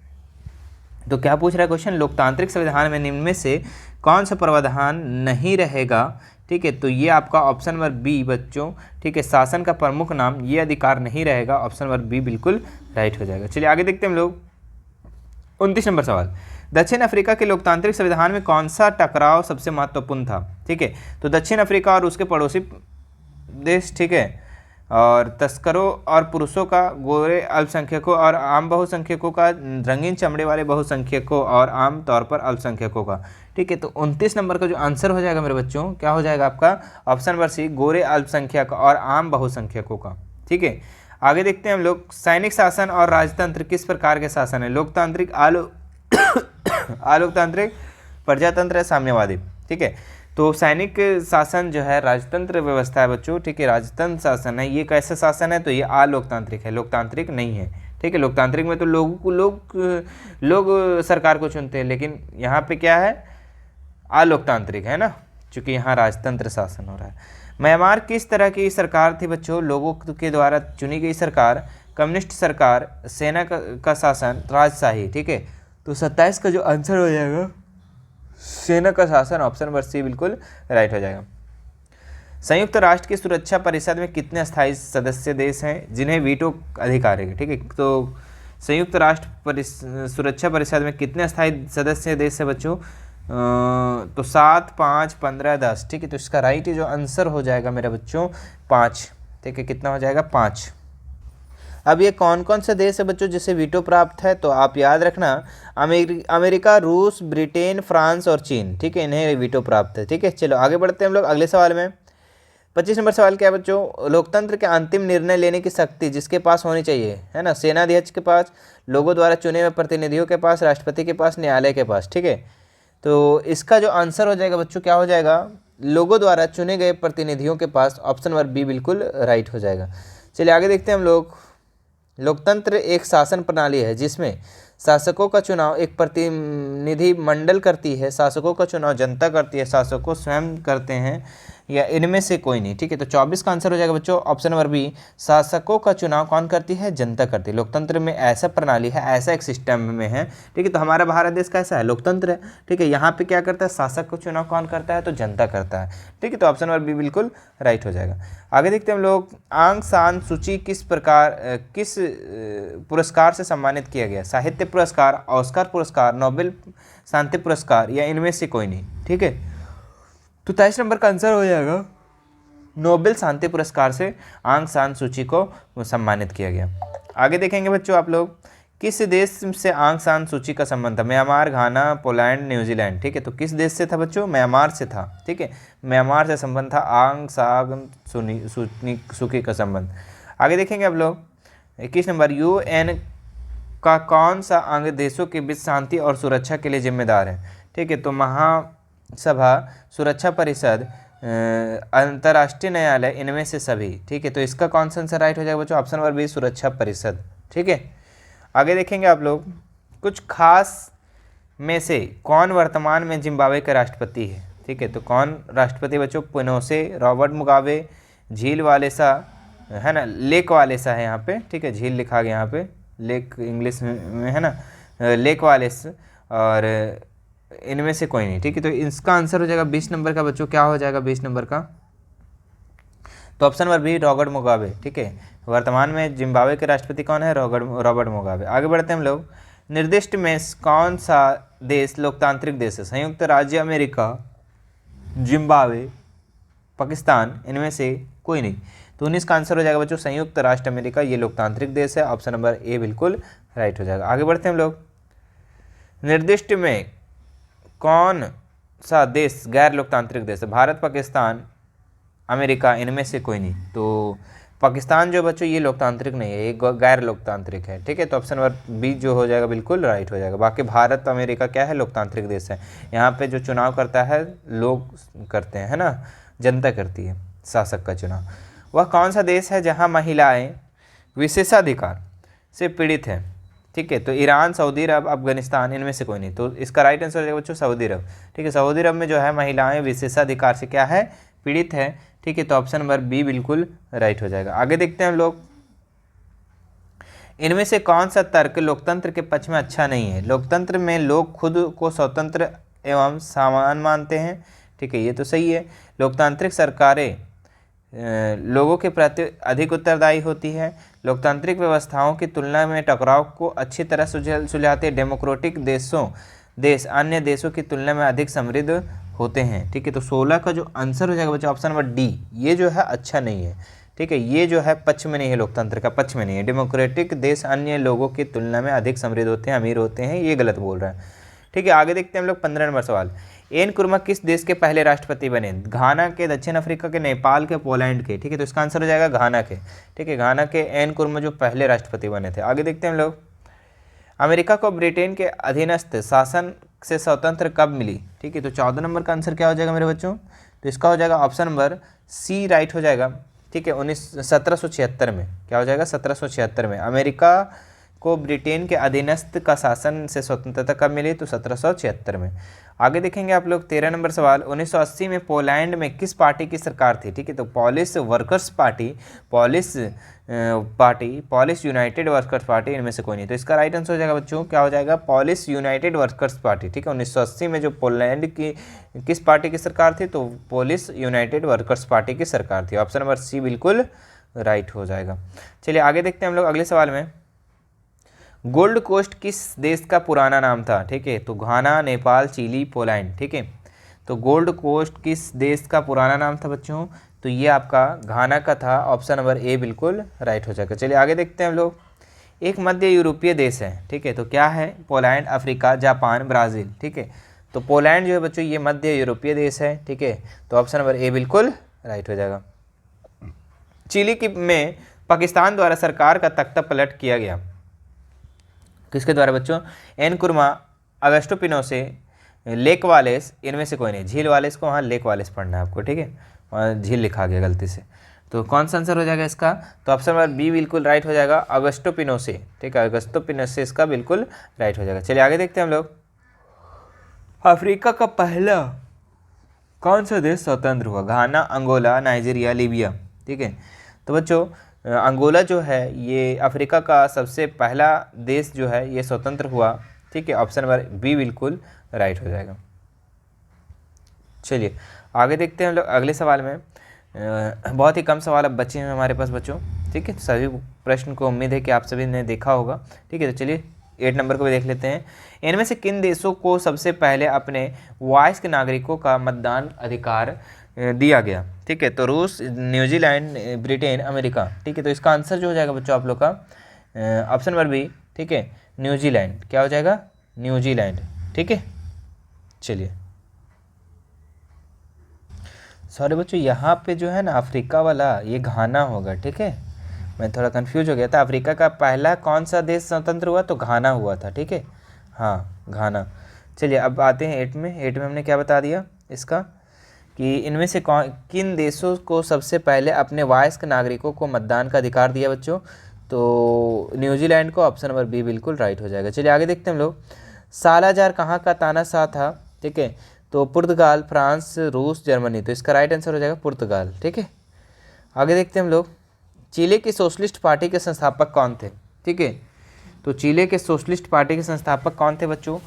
तो क्या पूछ रहा है क्वेश्चन? लोकतांत्रिक संविधान में निम्न में से कौन सा प्रावधान नहीं रहेगा, ठीक है। तो ये आपका ऑप्शन नंबर बी बच्चों, ठीक है, शासन का प्रमुख नाम, ये अधिकार नहीं रहेगा। ऑप्शन नंबर बी बिल्कुल राइट हो जाएगा। चलिए आगे देखते हैं हम लोग 29 नंबर सवाल, दक्षिण अफ्रीका के लोकतांत्रिक संविधान में कौन सा टकराव सबसे महत्वपूर्ण था? ठीक है, तो दक्षिण अफ्रीका और उसके पड़ोसी देश, ठीक है, और तस्करों और पुरुषों का, गोरे अल्पसंख्यकों और आम बहुसंख्यकों का, रंगीन चमड़े वाले बहुसंख्यकों और आम तौर पर अल्पसंख्यकों का, ठीक है। तो 29 नंबर का जो आंसर हो जाएगा मेरे बच्चों, क्या हो जाएगा आपका? ऑप्शन नंबर सी, गोरे अल्पसंख्यक और आम बहुसंख्यकों का, ठीक है। आगे देखते हैं हम लोग, सैनिक शासन और राजतंत्र किस प्रकार के शासन है? लोकतांत्रिक, आलोकतांत्रिक, प्रजातंत्र है, साम्यवादी, ठीक है। तो सैनिक शासन जो है राजतंत्र व्यवस्था है बच्चों, ठीक है, राजतंत्र शासन है। ये कैसा शासन है? तो ये अलोकतांत्रिक है, लोकतांत्रिक नहीं है, ठीक है। लोकतांत्रिक में तो लोग सरकार को चुनते हैं, लेकिन यहाँ पे क्या है? अलोकतांत्रिक है ना, चूंकि यहाँ राजतंत्र शासन हो रहा है। म्यांमार किस तरह की सरकार थी बच्चों? लोगों के द्वारा चुनी गई सरकार, कम्युनिस्ट सरकार, सेना का शासन, राजशाही, ठीक है। तो 27 का जो आंसर हो जाएगा सेना का शासन, ऑप्शन नंबर सी बिल्कुल राइट हो जाएगा। संयुक्त राष्ट्र की सुरक्षा परिषद में कितने अस्थायी सदस्य देश हैं जिन्हें वीटो अधिकार है? ठीक है, तो संयुक्त राष्ट्र सुरक्षा परिषद में कितने अस्थायी सदस्य देश है बच्चों? तो 7, 5, 15, 10, ठीक है। तो इसका राइट जो आंसर हो जाएगा मेरे बच्चों 5, ठीक है। कितना हो जाएगा? 5। अब ये कौन कौन से देश है बच्चों जिसे वीटो प्राप्त है? तो आप याद रखना, अमेरिका, रूस, ब्रिटेन, फ्रांस और चीन, ठीक है, इन्हें वीटो प्राप्त है, ठीक है। चलो आगे बढ़ते हैं हम लोग अगले सवाल में। 25 नंबर सवाल क्या है बच्चों? लोकतंत्र के अंतिम निर्णय लेने की शक्ति जिसके पास होनी चाहिए, है ना? सेनाध्यक्ष के पास, लोगों द्वारा चुने हुए प्रतिनिधियों के पास, राष्ट्रपति के पास, न्यायालय के पास, ठीक है। तो इसका जो आंसर हो जाएगा बच्चों क्या हो जाएगा? लोगों द्वारा चुने गए प्रतिनिधियों के पास, ऑप्शन नंबर बी बिल्कुल राइट हो जाएगा। चलिए आगे देखते हैं हम लोग। लोकतंत्र एक शासन प्रणाली है जिसमें शासकों का चुनाव एक प्रतिनिधि मंडल करती है, शासकों का चुनाव जनता करती है, शासकों स्वयं करते हैं, या इनमें से कोई नहीं, ठीक है। तो 24 का आंसर हो जाएगा बच्चों ऑप्शन नंबर बी, शासकों का चुनाव कौन करती है? जनता करती है। लोकतंत्र में ऐसा प्रणाली है, ऐसा एक सिस्टम में है, ठीक है। तो हमारा भारत देश कैसा है? लोकतंत्र है, ठीक है। यहाँ पे क्या करता है? शासक का चुनाव कौन करता है? तो जनता करता है, ठीक है। तो ऑप्शन नंबर बी बिल्कुल राइट हो जाएगा। आगे देखते हैं हम लोग, आंग सान सूची किस पुरस्कार से सम्मानित किया गया? साहित्य पुरस्कार, ऑस्कर पुरस्कार, नोबेल शांति पुरस्कार, या इनमें से कोई नहीं, ठीक है। तो 23 नंबर का आंसर हो जाएगा नोबेल शांति पुरस्कार से आंग सान सूची को सम्मानित किया गया। आगे देखेंगे बच्चों आप लोग, किस देश से आंग सान सूची का संबंध था? म्यांमार, घाना, पोलैंड, न्यूजीलैंड, ठीक है। तो किस देश से था बच्चों? म्यांमार से था, ठीक है। म्यांमार से संबंध था आंग सान सूची का संबंध। आगे देखेंगे आप लोग 21 नंबर, यूएन का कौन सा अंग देशों के बीच शांति और सुरक्षा के लिए जिम्मेदार है? ठीक है, तो महासभा, सुरक्षा परिषद, अंतर्राष्ट्रीय न्यायालय, इनमें से सभी, ठीक है। तो इसका कौन सा आंसर राइट हो जाएगा बच्चों? ऑप्शन नंबर बी, सुरक्षा परिषद, ठीक है। आगे देखेंगे आप लोग, कुछ खास में से कौन वर्तमान में जिम्बाब्वे का राष्ट्रपति है? ठीक है, तो कौन राष्ट्रपति बच्चों? पिनोशे, रॉबर्ट मुगाबे, झील वालेसा, है ना, लेक वालेसा है यहाँ पे, ठीक है, झील लिखा गया यहाँ पे, लेक इंग्लिश में है ना, लेक वालेस, और इनमें से कोई नहीं, ठीक है। तो इसका आंसर हो जाएगा 20 नंबर का बच्चों, क्या हो जाएगा 20 नंबर का? तो option number B, Robert Mugabe, ठीक है। वर्तमान में जिम्बाब्वे के राष्ट्रपति कौन है? Robert Mugabe. आगे बढ़ते हैं हम लोग, निर्दिष्ट में कौन सा देश लोकतांत्रिक देश है? संयुक्त राज्य अमेरिका, जिम्बाब्वे, पाकिस्तान, इनमें से कोई नहीं। तो 19 का आंसर हो जाएगा बच्चों संयुक्त राष्ट्र अमेरिका, ये लोकतांत्रिक देश है, ऑप्शन नंबर ए बिल्कुल राइट हो जाएगा। आगे बढ़ते हैं हम लोग, निर्दिष्ट में कौन सा देश गैर लोकतांत्रिक देश है? भारत, पाकिस्तान, अमेरिका, इनमें से कोई नहीं। तो पाकिस्तान जो बच्चों ये लोकतांत्रिक नहीं है, ये गैर लोकतांत्रिक है, ठीक है। तो ऑप्शन नंबर बी जो हो जाएगा बिल्कुल राइट हो जाएगा। बाकी भारत अमेरिका क्या है, लोकतांत्रिक देश है। यहाँ पे जो चुनाव करता है लोग करते हैं, है ना, जनता करती है शासक का चुनाव। वह कौन सा देश है जहाँ महिलाएं विशेषाधिकार से पीड़ित हैं, ठीक है। तो ईरान, सऊदी अरब, अफगानिस्तान, इनमें से कोई नहीं। तो इसका राइट आंसर हो जाएगा बच्चों सऊदी अरब, ठीक है। सऊदी अरब में जो है महिलाएं विशेषाधिकार से क्या है, पीड़ित है, ठीक है। तो ऑप्शन नंबर बी बिल्कुल राइट हो जाएगा। आगे देखते हैं हम लोग, इनमें से कौन सा तर्क लोकतंत्र के पक्ष में अच्छा नहीं है। लोकतंत्र में लोग खुद को स्वतंत्र एवं समान मानते हैं, ठीक है, ये तो सही है। लोकतांत्रिक सरकारें लोगों के प्रति अधिक उत्तरदायी होती है। लोकतांत्रिक व्यवस्थाओं की तुलना में टकराव को अच्छी तरह सुलझाते। डेमोक्रेटिक देश अन्य देशों की तुलना में अधिक समृद्ध होते हैं, ठीक है। तो 16 का जो आंसर हो जाएगा बच्चों ऑप्शन नंबर डी, ये जो है अच्छा नहीं है, ठीक है। ये जो है पक्ष में नहीं है, लोकतंत्र का पक्ष में नहीं है। डेमोक्रेटिक देश अन्य लोगों की तुलना में अधिक समृद्ध होते हैं, अमीर होते हैं, ये गलत बोल रहा है, ठीक है। आगे देखते हैं हम लोग 15 नंबर सवाल। एन कुर्मा किस देश के पहले राष्ट्रपति बने। घाना के, दक्षिण अफ्रीका के, नेपाल के, पोलैंड के, ठीक है। तो इसका आंसर हो जाएगा घाना के, ठीक है। घाना के एन कुर्मा जो पहले राष्ट्रपति बने थे। आगे देखते हैं हम लोग, अमेरिका को ब्रिटेन के अधीनस्थ शासन से स्वतंत्र कब मिली, ठीक है। तो 14 नंबर का आंसर क्या हो जाएगा मेरे बच्चों, तो इसका हो जाएगा ऑप्शन नंबर सी राइट हो जाएगा, ठीक है। 1776 में क्या हो जाएगा, 1776 में अमेरिका को ब्रिटेन के अधीनस्थ का शासन से स्वतंत्रता कब मिली, तो 1776 में। आगे देखेंगे आप लोग 13 नंबर सवाल। 1980 में पोलैंड में किस पार्टी की सरकार थी, ठीक है। तो polish workers party, polish United workers party, इनमें से कोई नहीं। तो इसका राइट आंसर हो जाएगा बच्चों, क्या हो जाएगा, पॉलिश यूनाइटेड वर्कर्स पार्टी, ठीक है। 1980 में जो पोलैंड की किस पार्टी की सरकार थी, तो पॉलिश यूनाइटेड वर्कर्स पार्टी की सरकार थी। ऑप्शन नंबर सी बिल्कुल राइट हो जाएगा। चलिए आगे देखते हैं हम लोग अगले सवाल में। गोल्ड कोस्ट किस देश का पुराना नाम था, ठीक है। तो घाना, नेपाल, चिली, पोलैंड, ठीक है। तो गोल्ड कोस्ट किस देश का पुराना नाम था बच्चों, तो ये आपका घाना का था। ऑप्शन नंबर ए बिल्कुल राइट हो जाएगा। चलिए आगे देखते हैं हम लोग, एक मध्य यूरोपीय देश है, ठीक है। तो क्या है, पोलैंड, अफ्रीका, जापान, ब्राज़ील, ठीक है। तो पोलैंड जो है बच्चों ये मध्य यूरोपीय देश है, ठीक है। तो ऑप्शन नंबर ए बिल्कुल राइट हो जाएगा। चिली की में पाकिस्तान द्वारा सरकार का तख्ता पलट किया गया, किसके द्वारा बच्चों, Nkrumah, Augusto Pinochet, Lech Walesa, इनमें से कोई नहीं। झील वालेस को वहाँ लेक वालेस पढ़ना है आपको, ठीक है, वहाँ झील लिखा गया गलती से। तो कौन सा आंसर हो जाएगा इसका, तो ऑप्शन नंबर बी बिल्कुल राइट हो जाएगा, अगस्टो पिनोसे, ठीक है। अगस्टो पिनोसे इसका बिल्कुल राइट हो जाएगा। चलिए आगे देखते हैं हम लोग, अफ्रीका का पहला कौन सा देश स्वतंत्र हुआ। घाना, अंगोला, नाइजीरिया, लीबिया, ठीक है। तो बच्चों अंगोला जो है ये अफ्रीका का सबसे पहला देश जो है ये स्वतंत्र हुआ, ठीक है। ऑप्शन नंबर बी बिल्कुल राइट हो जाएगा। चलिए आगे देखते हैं हम लोग अगले सवाल में। बहुत ही कम सवाल अब बचे हैं हमारे पास बच्चों, ठीक है। सभी प्रश्न को उम्मीद है कि आप सभी ने देखा होगा, ठीक है। तो चलिए 8 नंबर को भी देख लेते हैं। इनमें से किन देशों को सबसे पहले अपने वयस्क नागरिकों का मतदान अधिकार दिया गया, ठीक है। तो रूस, न्यूजीलैंड, ब्रिटेन, अमेरिका, ठीक है। तो इसका आंसर जो हो जाएगा बच्चों आप लोग का ऑप्शन नंबर बी, ठीक है, न्यूजीलैंड, क्या हो जाएगा, न्यूजीलैंड, ठीक है। चलिए सॉरी बच्चों, यहाँ पे जो है ना अफ्रीका वाला ये घाना होगा, ठीक है। मैं थोड़ा कंफ्यूज हो गया था। अफ्रीका का पहला कौन सा देश स्वतंत्र हुआ, तो घाना हुआ था, ठीक है, हाँ घाना। चलिए अब आते हैं 8 में। 8 में हमने क्या बता दिया इसका, कि इनमें से किन देशों को सबसे पहले अपने वयस्क नागरिकों को मतदान का अधिकार दिया बच्चों, तो न्यूजीलैंड को। ऑप्शन नंबर बी बिल्कुल राइट हो जाएगा। चलिए आगे देखते हैं हम लोग, सालाजार कहाँ का तानाशाह था, ठीक है। तो पुर्तगाल, फ्रांस, रूस, जर्मनी। तो इसका राइट आंसर हो जाएगा पुर्तगाल, ठीक है। आगे देखते हैं हम लोग, चिली की सोशलिस्ट पार्टी के संस्थापक कौन थे, ठीक है। तो चिली के सोशलिस्ट पार्टी के संस्थापक कौन थे बच्चों,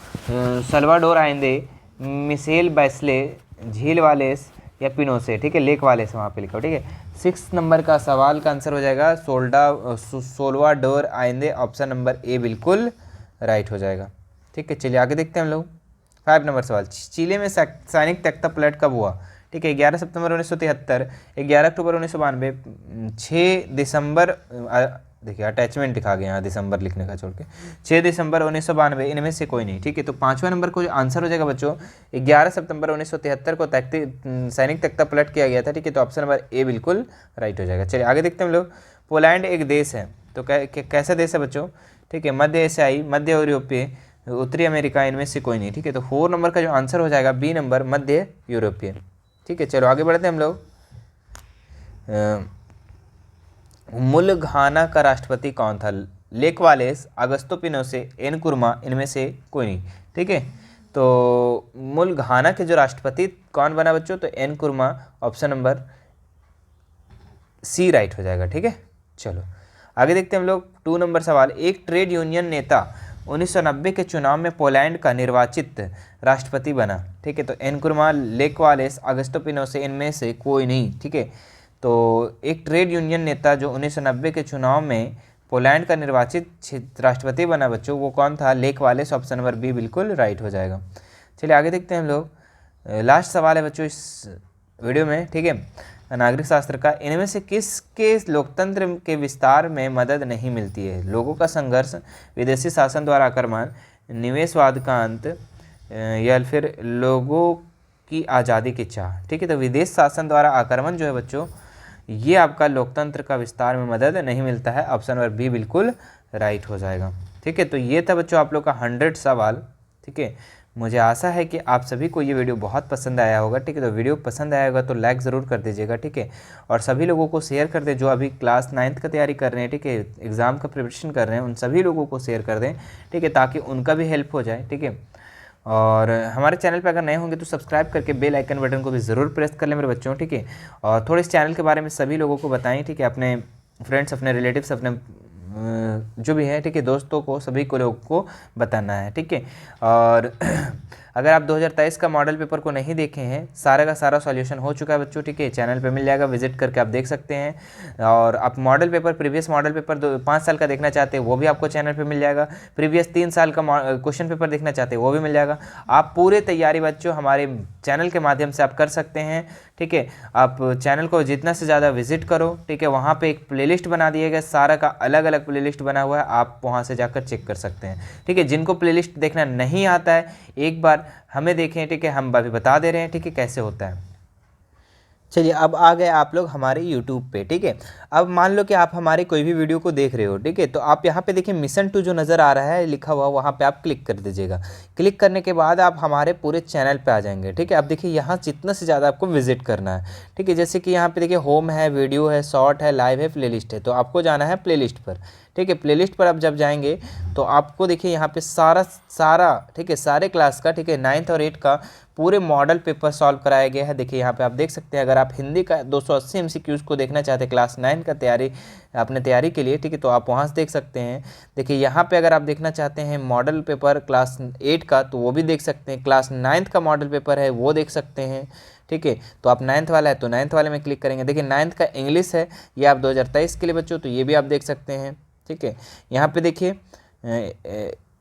सल्वाडोर आइंदे, मिशेल बैसले, झील वालेस या पिनोसे, ठीक है। लेक वालेस वहाँ पे लिखा, ठीक है। 6 नंबर का सवाल का आंसर हो जाएगा सोल्वाडोर आइंदे। ऑप्शन नंबर ए बिल्कुल राइट हो जाएगा, ठीक है। चलिए आगे देखते हैं हम लोग 5 नंबर सवाल। चिली में सैनिक तख्ता पलट कब हुआ, ठीक है। 11 सितंबर 1973, 11 अक्टूबर 1992, 6 दिसंबर देखिए अटैचमेंट लिखा गया यहाँ दिसंबर लिखने का छोड़ के। 6 दिसंबर 1992 इनमें से कोई नहीं, ठीक है। तो 5वां नंबर को जो आंसर हो जाएगा बच्चों 11 सितंबर 1973 को सैनिक तख्ता पलट किया गया था, ठीक है। तो ऑप्शन नंबर ए बिल्कुल राइट हो जाएगा। चलिए आगे देखते हैं हम लोग। पोलैंड एक देश है, तो कैसा देश है बच्चों, ठीक है। मध्य एशियाई, मध्य यूरोपीय, उत्तरी अमेरिका, इनमें से कोई नहीं, ठीक है। तो 4 नंबर का जो आंसर हो जाएगा बी नंबर, मध्य यूरोपीय, ठीक है। चलो आगे बढ़ते हैं हम लोग। मुल घाना का राष्ट्रपति कौन था? Lech Walesa, Augusto Pinochet, Nkrumah, इनमें से कोई नहीं, ठीक है। तो मुल घाना के जो राष्ट्रपति कौन बना बच्चों, तो एन कुर्मा, ऑप्शन नंबर सी राइट हो जाएगा, ठीक है। चलो आगे देखते हैं हम लोग। 2 नंबर सवाल। एक ट्रेड यूनियन नेता 1990 के चुनाव में पोलैंड का निर्वाचित राष्ट्रपति बना, ठीक है। तो N kurma, Lech Walesa, Augusto Pinochet, इनमें से कोई नहीं, ठीक है। तो एक ट्रेड यूनियन नेता जो 1990 के चुनाव में पोलैंड का निर्वाचित राष्ट्रपति बना बच्चों, वो कौन था? Lech Walesa, option number B बिल्कुल राइट हो जाएगा। चलिए आगे देखते हैं हम लोग। लास्ट सवाल है बच्चों इस वीडियो में, ठीक है, नागरिक शास्त्र का। इनमें से किसके लोकतंत्र के विस्तार में मदद नहीं मिलती है? लोगों का संघर्ष, विदेशी शासन द्वारा आक्रमण, निवेशवाद का अंत, या फिर लोगों की आज़ादी की चाह, ठीक है। तो विदेश शासन द्वारा आक्रमण जो है बच्चों, ये आपका लोकतंत्र का विस्तार में मदद नहीं मिलता है, ऑप्शन नंबर बी बिल्कुल राइट हो जाएगा, ठीक है। तो ये था बच्चों आप लोग का 100 सवाल, ठीक है। मुझे आशा है कि आप सभी को ये वीडियो बहुत पसंद आया होगा, ठीक है। तो वीडियो पसंद आया होगा तो लाइक ज़रूर कर दीजिएगा, ठीक है। और सभी लोगों को शेयर कर दें जो अभी क्लास 9th का तैयारी कर रहे हैं, ठीक है, एग्ज़ाम का प्रिपरेशन कर रहे हैं, उन सभी लोगों को शेयर कर दें, ठीक है, ताकि उनका भी हेल्प हो जाए, ठीक है। और हमारे चैनल पर अगर नए होंगे तो सब्सक्राइब करके बेल आइकन बटन को भी ज़रूर प्रेस कर लें मेरे बच्चों, ठीक है। और थोड़े इस चैनल के बारे में सभी लोगों को बताएं, ठीक है, अपने फ्रेंड्स, अपने रिलेटिव्स, अपने जो भी है, ठीक है, दोस्तों को, सभी को लोगों को बताना है, ठीक है। और अगर आप 2023 का मॉडल पेपर को नहीं देखे हैं, सारा का सारा सॉल्यूशन हो चुका है बच्चों, ठीक है, चैनल पे मिल जाएगा, विजिट करके आप देख सकते हैं। और आप model paper, previous model paper 5 साल का देखना चाहते हैं वो भी आपको चैनल पे मिल जाएगा। प्रीवियस 3 साल का क्वेश्चन पेपर देखना चाहते हैं वो भी मिल जाएगा। आप पूरे तैयारी बच्चों हमारे चैनल के माध्यम से आप कर सकते हैं, ठीक है। आप चैनल को जितना से ज़्यादा विजिट करो, ठीक है, वहाँ पर एक प्ले बना दिया गया, सारा का अलग अलग प्ले बना हुआ है, आप वहाँ से जाकर चेक कर सकते हैं, ठीक है। जिनको प्ले देखना नहीं आता है एक बार हमें देखें, ठीक है, हम अभी बता दे रहे हैं, ठीक है, कैसे होता है। चलिए अब आ गए आप लोग हमारे YouTube पे, ठीक है। अब मान लो कि आप हमारी कोई भी वीडियो को देख रहे हो, ठीक है, तो आप यहाँ पे देखिए मिशन 2 जो नज़र आ रहा है लिखा हुआ, वहाँ पे आप क्लिक कर दीजिएगा। क्लिक करने के बाद आप हमारे पूरे चैनल पे आ जाएंगे, ठीक है। अब देखिए यहाँ जितना से ज़्यादा आपको विजिट करना है, ठीक है। जैसे कि यहाँ पे देखिए होम है, वीडियो है, शॉर्ट है, लाइव है, प्लेलिस्ट है, तो आपको जाना है प्लेलिस्ट पर, ठीक है। प्लेलिस्ट पर आप जब जाएंगे तो आपको देखिए यहाँ पे सारा ठीक है, सारे क्लास का, ठीक है, 9th और 8th का पूरे मॉडल पेपर सॉल्व कराया गया है। देखिए यहाँ पे आप देख सकते हैं। अगर आप हिंदी का 280 MCQs को देखना चाहते हैं क्लास 9 का अपने तैयारी के लिए, ठीक है, तो आप वहाँ से देख सकते हैं। देखिए यहाँ पे अगर आप देखना चाहते हैं मॉडल पेपर क्लास 8 का तो वो भी देख सकते हैं। क्लास 9th का मॉडल पेपर है वो देख सकते हैं, ठीक है। तो आप 9th वाला है तो 9th वाले में क्लिक करेंगे। देखिए 9th का इंग्लिश है, ये आप 2023 के लिए बच्चों, तो ये भी आप देख सकते हैं, ठीक है। यहाँ पे देखिए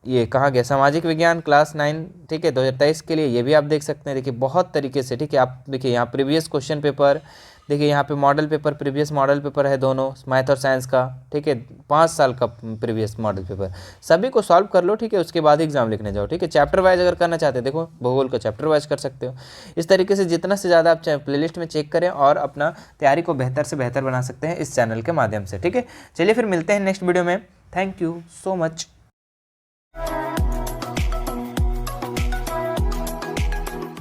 ये कहाँ गया, सामाजिक विज्ञान क्लास 9, ठीक है, 2023 के लिए, ये भी आप देख सकते हैं। देखिए बहुत तरीके से, ठीक है। आप देखिए यहाँ प्रीवियस क्वेश्चन पेपर, देखिए यहाँ पे model paper, previous model paper है दोनों, मैथ और साइंस का, ठीक है, 5 साल का प्रीवियस मॉडल पेपर, सभी को सॉल्व कर लो, ठीक है। उसके बाद एग्जाम लिखने जाओ, ठीक है। चैप्टर वाइज अगर करना चाहते हैं, देखो भूगोल का चैप्टर वाइज कर सकते हो। इस तरीके से जितना से ज़्यादा आप प्लेलिस्ट में चेक करें और अपना तैयारी को बेहतर से बेहतर बना सकते हैं इस चैनल के माध्यम से, ठीक है। चलिए फिर मिलते हैं नेक्स्ट वीडियो में। Thank you so much.